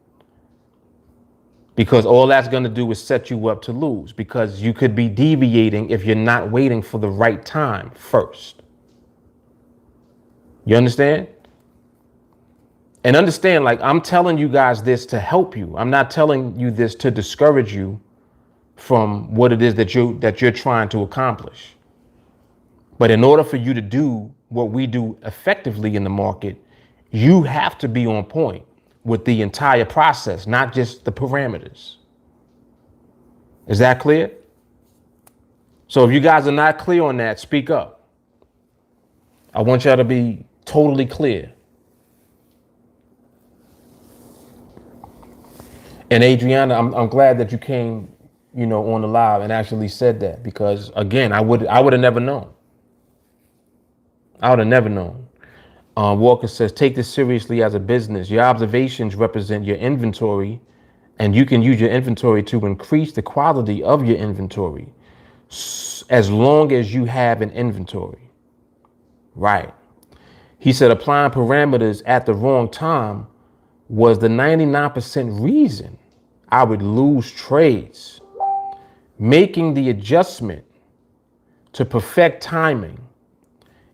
because all that's going to do is set you up to lose, because you could be deviating if you're not waiting for the right time first. You understand? And understand, like, I'm telling you guys this to help you. I'm not telling you this to discourage you from what it is that you're trying to accomplish. But in order for you to do what we do effectively in the market, you have to be on point with the entire process, not just the parameters. Is that clear? So if you guys are not clear on that, speak up. I want y'all to be totally clear. And Adriana, I'm glad that you came, on the live and actually said that, because again, I would have never known. I would have never known. Walker says, take this seriously as a business. Your observations represent your inventory, and you can use your inventory to increase the quality of your inventory as long as you have an inventory. Right. He said applying parameters at the wrong time was the 99% reason I would lose trades. Making the adjustment to perfect timing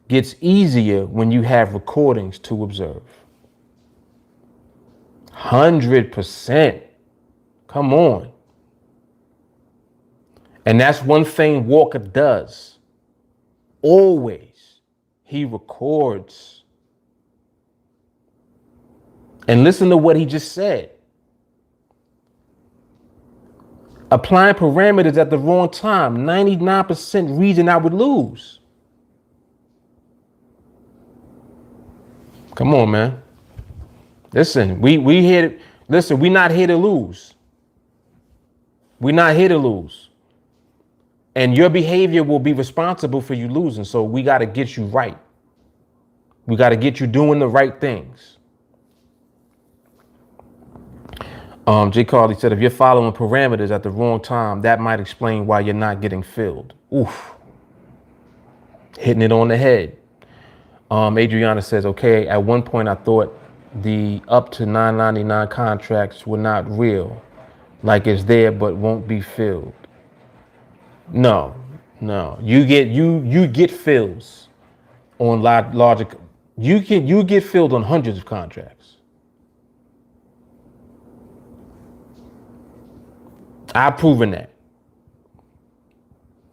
gets easier when you have recordings to observe. 100%. Come on. And that's one thing Walker does. Always. He records. And listen to what he just said. Applying parameters at the wrong time, 99% reason I would lose. Come on, man. Listen, we here. Listen, we're not here to lose. We're not here to lose. And your behavior will be responsible for you losing. So we got to get you right. We got to get you doing the right things. J. Carly said, if you're following parameters at the wrong time, that might explain why you're not getting filled. Oof. Hitting it on the head. Adriana says, okay, at one point I thought the up to 999 contracts were not real. Like it's there, but won't be filled. No. You get fills on larger. You get filled on hundreds of contracts. I've proven that.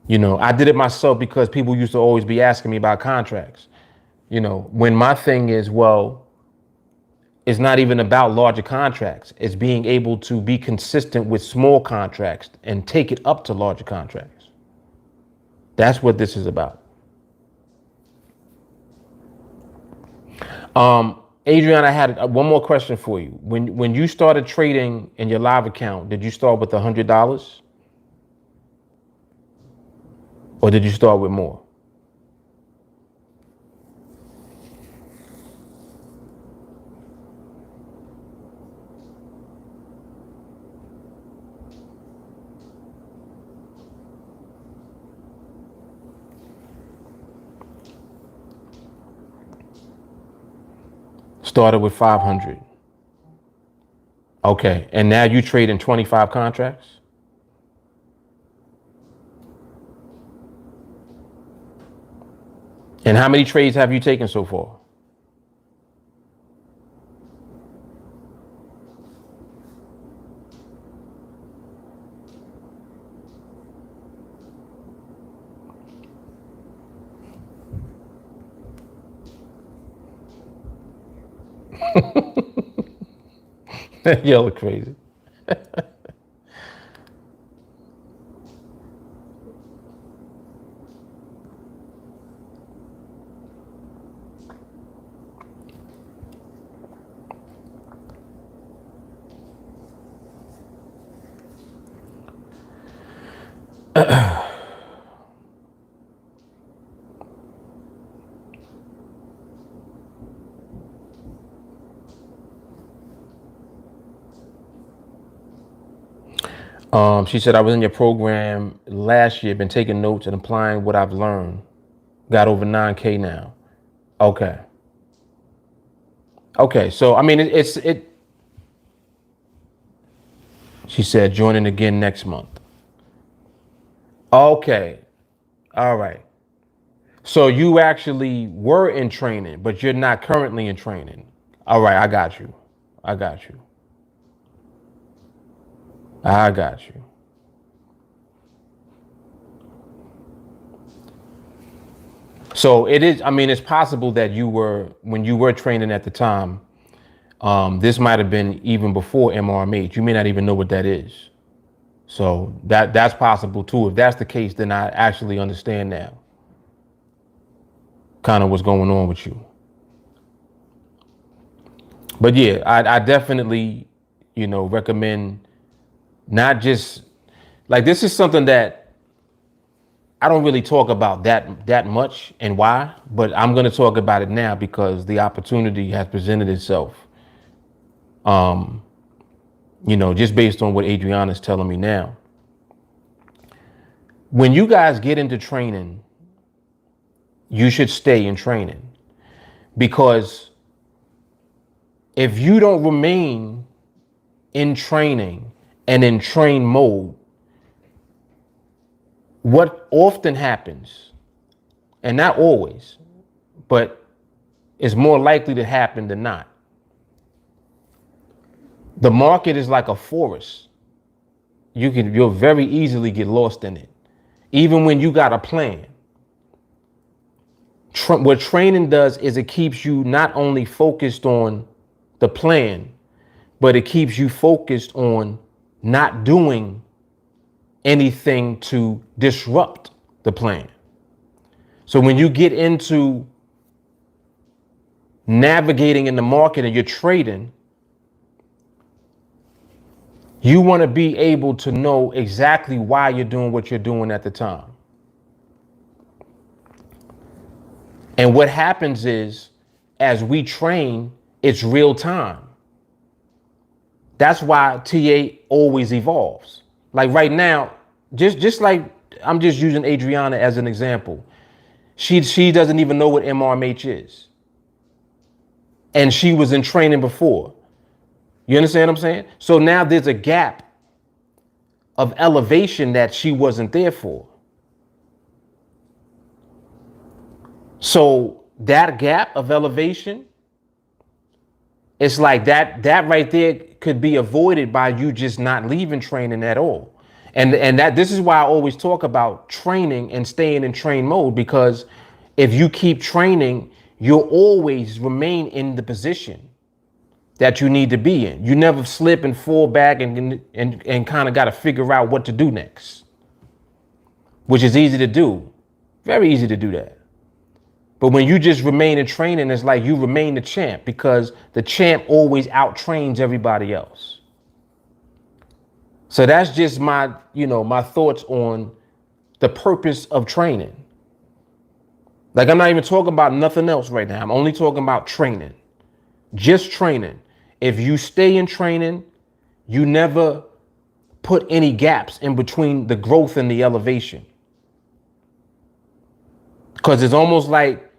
I did it myself because people used to always be asking me about contracts. When my thing is, well, it's not even about larger contracts. It's being able to be consistent with small contracts and take it up to larger contracts. That's what this is about. Adrian, I had one more question for you. When you started trading in your live account, did you start with $100? Or did you start with more? Started with 500. Okay, and now you trade in 25 contracts? And how many trades have you taken so far? Y'all look crazy. She said, I was in your program last year, been taking notes and applying what I've learned. Got over 9K now. Okay. Okay, so I mean, she said, joining again next month. Okay. All right. So you actually were in training, but you're not currently in training. All right, I got you. I got you. So it is, I mean, it's possible that when you were training at the time, this might have been even before MRMH. You may not even know what that is. So that's possible too. If that's the case, then I actually understand now kind of what's going on with you. But yeah, I definitely, recommend Not just like this is something that I don't really talk about that much and why, but I'm going to talk about it now because the opportunity has presented itself. Just based on what Adriana's telling me now. When you guys get into training, you should stay in training, because if you don't remain in training and in train mode, what often happens, and not always, but is more likely to happen than not, the market is like a forest. You'll very easily get lost in it, even when you got a plan. What training does is it keeps you not only focused on the plan, but it keeps you focused on not doing anything to disrupt the plan. So when you get into navigating in the market and you're trading, you want to be able to know exactly why you're doing what you're doing at the time. And what happens is, as we train, it's real time. That's why TA always evolves. Like right now, just like I'm just using Adriana as an example. She doesn't even know what MRMH is. And she was in training before. You understand what I'm saying? So now there's a gap of elevation that she wasn't there for. So that gap of elevation, it's like that right there could be avoided by you just not leaving training at all. And that this is why I always talk about training and staying in train mode, because if you keep training, you'll always remain in the position that you need to be in. You never slip and fall back and kind of got to figure out what to do next, which is easy to do. Very easy to do that. But when you just remain in training, it's like you remain the champ, because the champ always out-trains everybody else. So that's just my thoughts on the purpose of training. Like, I'm not even talking about nothing else right now. I'm only talking about training. Just training. If you stay in training, you never put any gaps in between the growth and the elevation. Because it's almost like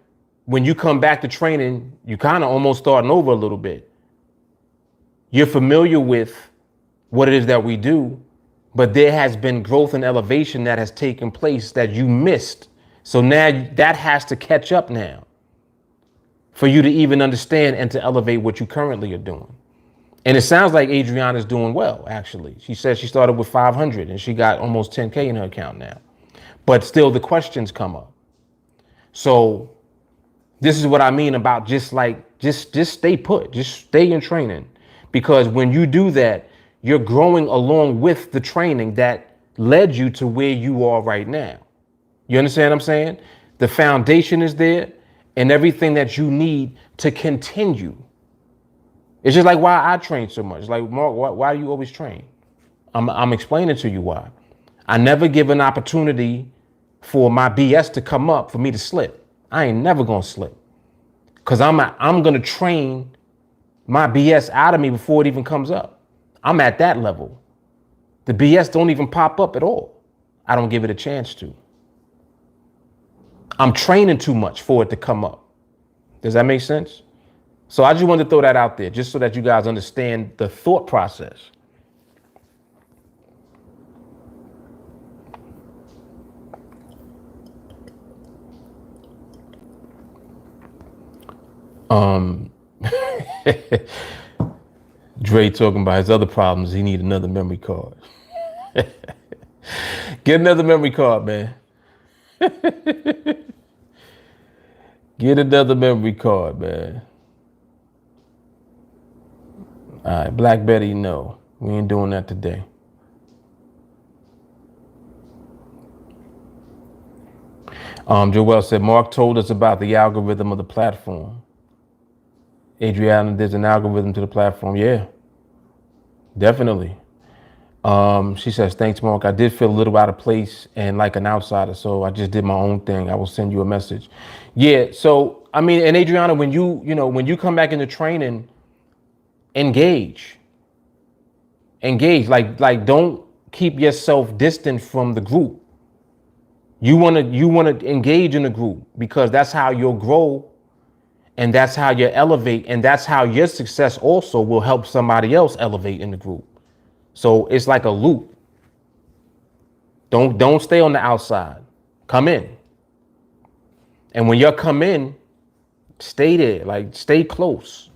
when you come back to training, you kind of almost starting over a little bit. You're familiar with what it is that we do, but there has been growth and elevation that has taken place that you missed. So now that has to catch up now for you to even understand and to elevate what you currently are doing. And it sounds like Adriana is doing well, actually. She said she started with 500 and she got almost 10K in her account now. But still the questions come up. So this is what I mean about just stay put, just stay in training. Because when you do that, you're growing along with the training that led you to where you are right now. You understand what I'm saying? The foundation is there and everything that you need to continue. It's just like why I train so much. Like, Mark, why do you always train? I'm explaining to you why. I never give an opportunity for my BS to come up for me to slip. I ain't never gonna slip, because I'm gonna train my BS out of me before it even comes up. I'm at that level. The BS don't even pop up at all. I don't give it a chance to. I'm training too much for it to come up. Does that make sense? So I just wanted to throw that out there just so that you guys understand the thought process. Dre talking about his other problems. He need another memory card. Get another memory card, man. Get another memory card, man. All right, Black Betty, no. We ain't doing that today. Joel said, Mark told us about the algorithm of the platform. Adriana, there's an algorithm to the platform. Yeah, definitely. She says, thanks, Mark. I did feel a little out of place and like an outsider, so I just did my own thing. I will send you a message. Yeah. So I mean, and Adriana, when when you come back into training, engage, like don't keep yourself distant from the group. You wanna engage in the group because that's how you'll grow, and that's how you elevate, and that's how your success also will help somebody else elevate in the group. So it's like a loop. Don't stay on the outside. Come in. And when you come in, stay there. Like stay close.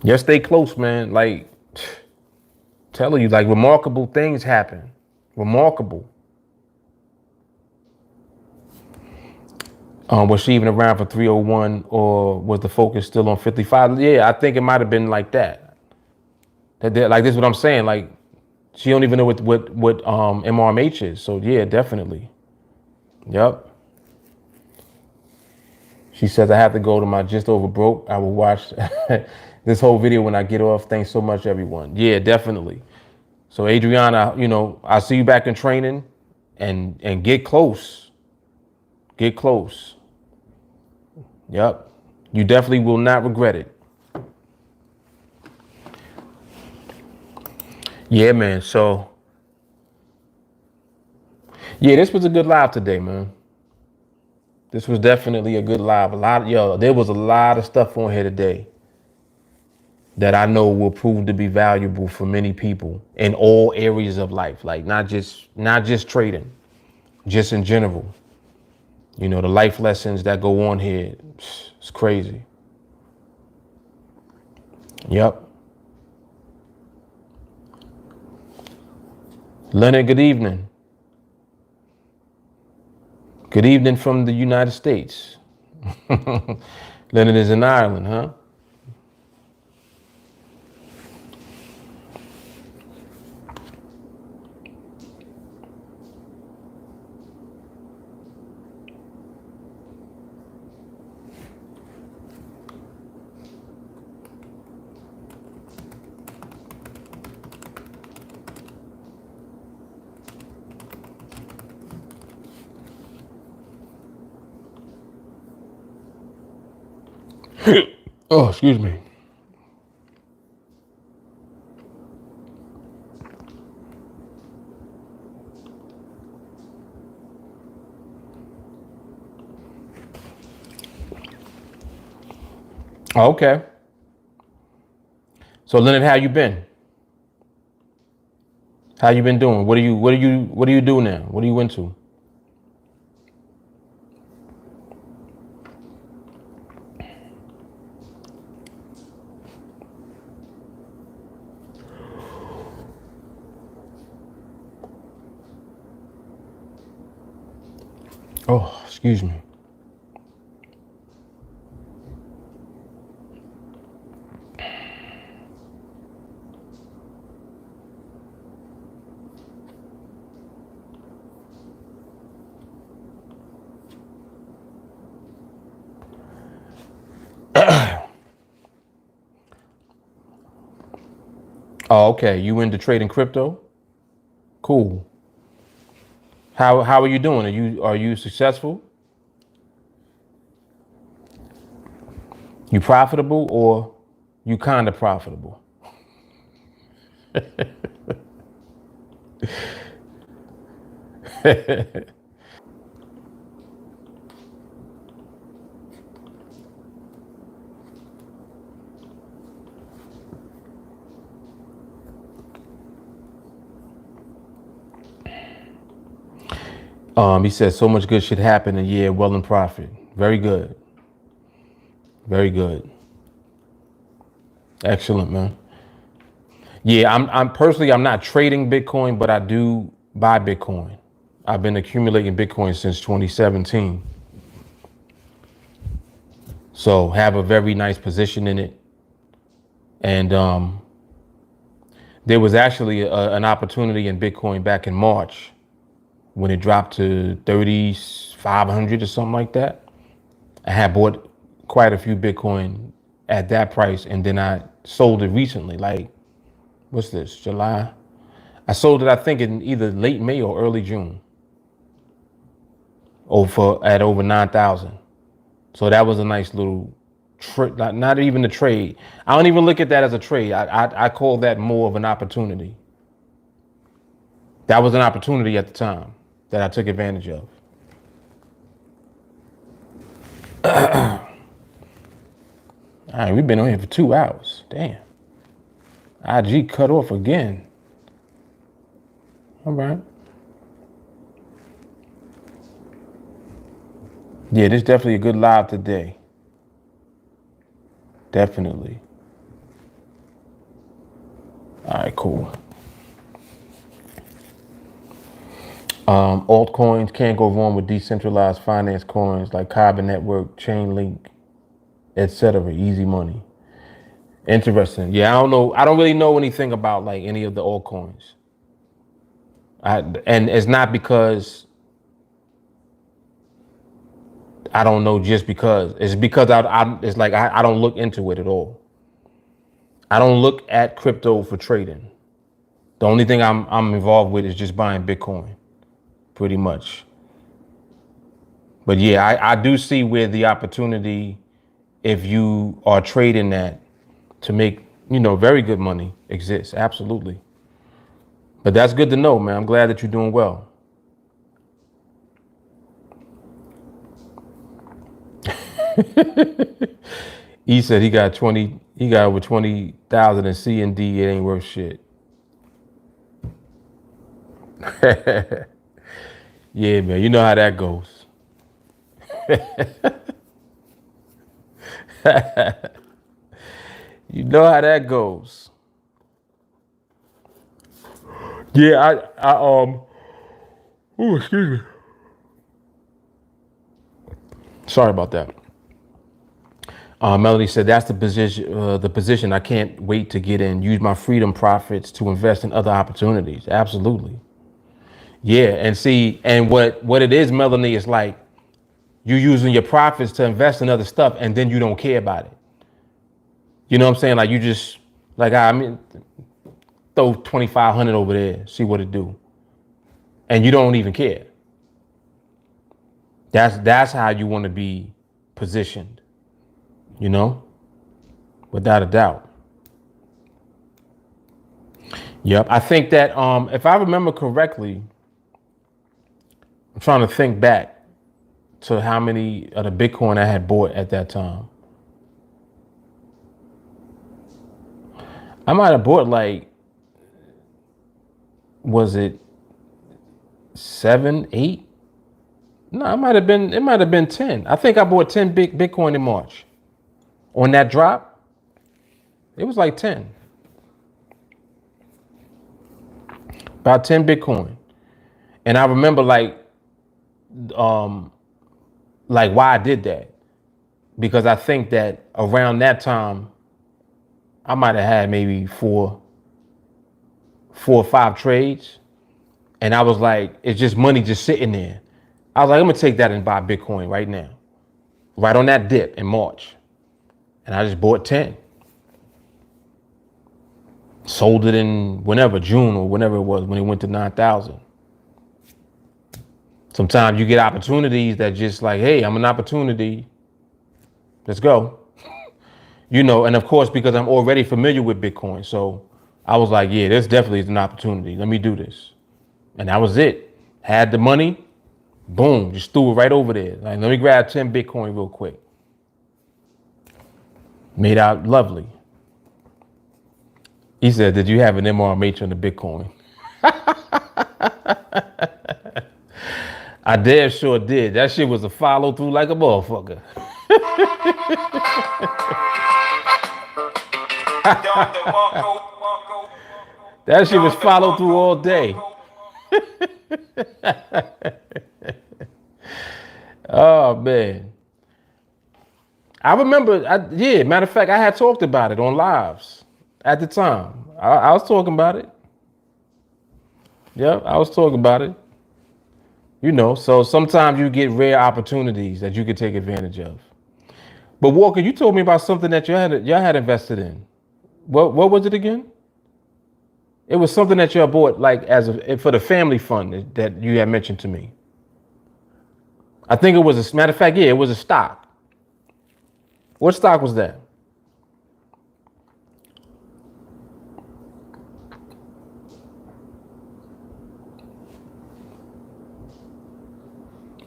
Yeah, stay close, man. Like telling you, like remarkable things happen. Remarkable. Was she even around for 301 or was the focus still on 55? Yeah, I think it might have been like that. Like this is what I'm saying. Like she don't even know what MRMH is. So yeah, definitely. Yep. She says I have to go to my Just Over Broke. I will watch this whole video when I get off. Thanks so much, everyone. Yeah, definitely. So Adriana, I'll see you back in training, and get close. Get close. Yep. You definitely will not regret it. Yeah, man. So yeah, this was a good live today, man. This was definitely a good live. There was a lot of stuff on here today that I know will prove to be valuable for many people in all areas of life, like not just trading, just in general. The life lessons that go on here, it's crazy. Yep. Leonard, good evening. Good evening from the United States. Leonard is in Ireland, huh? Oh, excuse me. Oh, okay. So Leonard, how you been? How you been doing? What do you do now? What are you into? Oh, excuse me. Oh, okay. You into trading crypto? Cool. How are you doing? Are you successful? You profitable or you kind of profitable? He says so much good shit happened and yeah, well in profit. Very good. Very good. Excellent, man. Yeah, I'm personally I'm not trading Bitcoin, but I do buy Bitcoin. I've been accumulating Bitcoin since 2017. So have a very nice position in it. And there was actually an opportunity in Bitcoin back in March when it dropped to 3,500 or something like that. I had bought quite a few Bitcoin at that price, and then I sold it recently, like what's this, July? I sold it, I think, in either late May or early June. At over 9,000. So that was a nice little not even a trade. I don't even look at that as a trade. I call that more of an opportunity. That was an opportunity at the time that I took advantage of. All right, we've been on here for 2 hours. Damn. IG cut off again. All right. Yeah, this is definitely a good live today. Definitely. All right, cool. Altcoins, can't go wrong with decentralized finance coins like Carbon Network, Chainlink, etc. Easy money. Interesting. Yeah, I don't know. I don't really know anything about like any of the altcoins. And it's not because I don't know, just because. It's because it's like I don't look into it at all. I don't look at crypto for trading. The only thing I'm involved with is just buying Bitcoin, pretty much. But yeah, I do see where the opportunity, if you are trading that to make, very good money, exists. Absolutely. But that's good to know, man. I'm glad that you're doing well. He said he got over 20,000 in C and D. It ain't worth shit. Yeah, man. You know how that goes. You know how that goes. Yeah, oh, excuse me. Sorry about that. Melody said that's the position I can't wait to get in. Use my freedom profits to invest in other opportunities. Absolutely. Yeah, and see, and what it is, Melanie, is like you using your profits to invest in other stuff, and then you don't care about it. You know what I'm saying? Like you just throw 2,500 over there, see what it do, and you don't even care. That's how you want to be positioned, without a doubt. Yep, I think that if I remember correctly, I'm trying to think back to how many of the Bitcoin I had bought at that time. I might have bought was it 7, 8? No, it might have been 10. I think I bought 10 Bitcoin in March. On that drop, it was like 10. About 10 Bitcoin. And I remember why I did that. Because I think that around that time, I might have had maybe four or 5 trades. And I was like, it's just money just sitting there. I was like, I'm going to take that and buy Bitcoin right now. Right on that dip in March. And I just bought 10. Sold it in June or whenever it was, when it went to 9,000. Sometimes you get opportunities that just like, hey, I'm an opportunity. Let's go. And of course, because I'm already familiar with Bitcoin. So I was like, yeah, this definitely is an opportunity. Let me do this. And that was it. Had the money. Boom. Just threw it right over there. Like, let me grab 10 Bitcoin real quick. Made out lovely. He said, did you have an MRMH on the Bitcoin? I damn sure did. That shit was a follow through like a motherfucker. That shit was follow through all day. Oh, man. I remember, matter of fact, I had talked about it on lives at the time. I was talking about it. Yep, I was talking about it. So sometimes you get rare opportunities that you could take advantage of. But Walker, you told me about something that y'all had invested in. What was it again? It was something that y'all bought like for the family fund that you had mentioned to me. I think it was a matter of fact, yeah, it was a stock. What stock was that?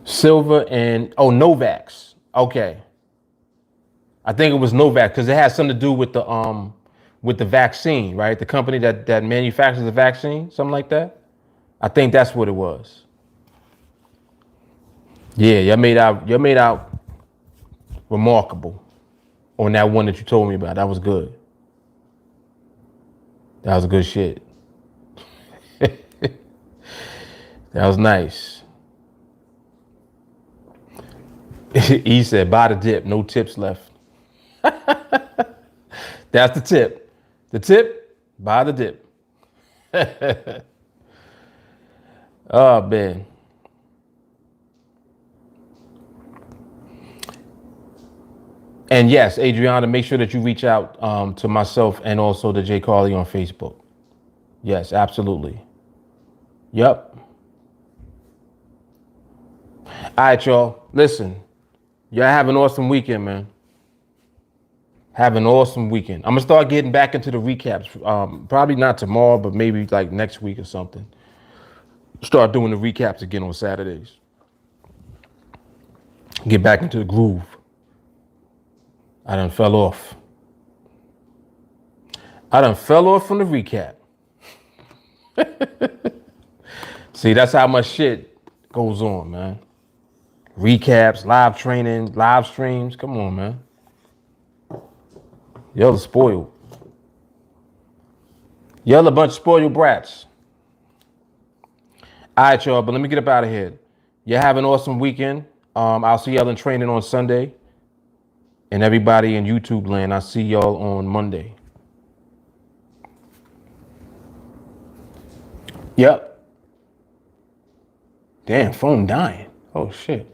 Silver and Novax. Okay. I think it was Novak because it has something to do with the vaccine, right? The company that manufactures the vaccine, something like that. I think that's what it was. Yeah, you made out remarkable on that one that you told me about. That was good. That was good shit. That was nice. He said, buy the dip, no tips left. That's the tip. The tip, buy the dip. Oh, man. And yes, Adriana, make sure that you reach out to myself and also to Jay Carly on Facebook. Yes, absolutely. Yep. All right, y'all. Listen, y'all have an awesome weekend, man. Have an awesome weekend. I'm gonna start getting back into the recaps. Probably not tomorrow, but maybe like next week or something. Start doing the recaps again on Saturdays. Get back into the groove. I done fell off. I done fell off from the recap. See, that's how much shit goes on, man. Recaps, live training, live streams. Come on, man. Y'all are spoiled. Y'all a bunch of spoiled brats. All right, y'all, but let me get up out of here. Y'all have an awesome weekend. I'll see y'all in training on Sunday. And everybody in YouTube land, I'll see y'all on Monday. Yep. Damn, phone dying. Oh, shit.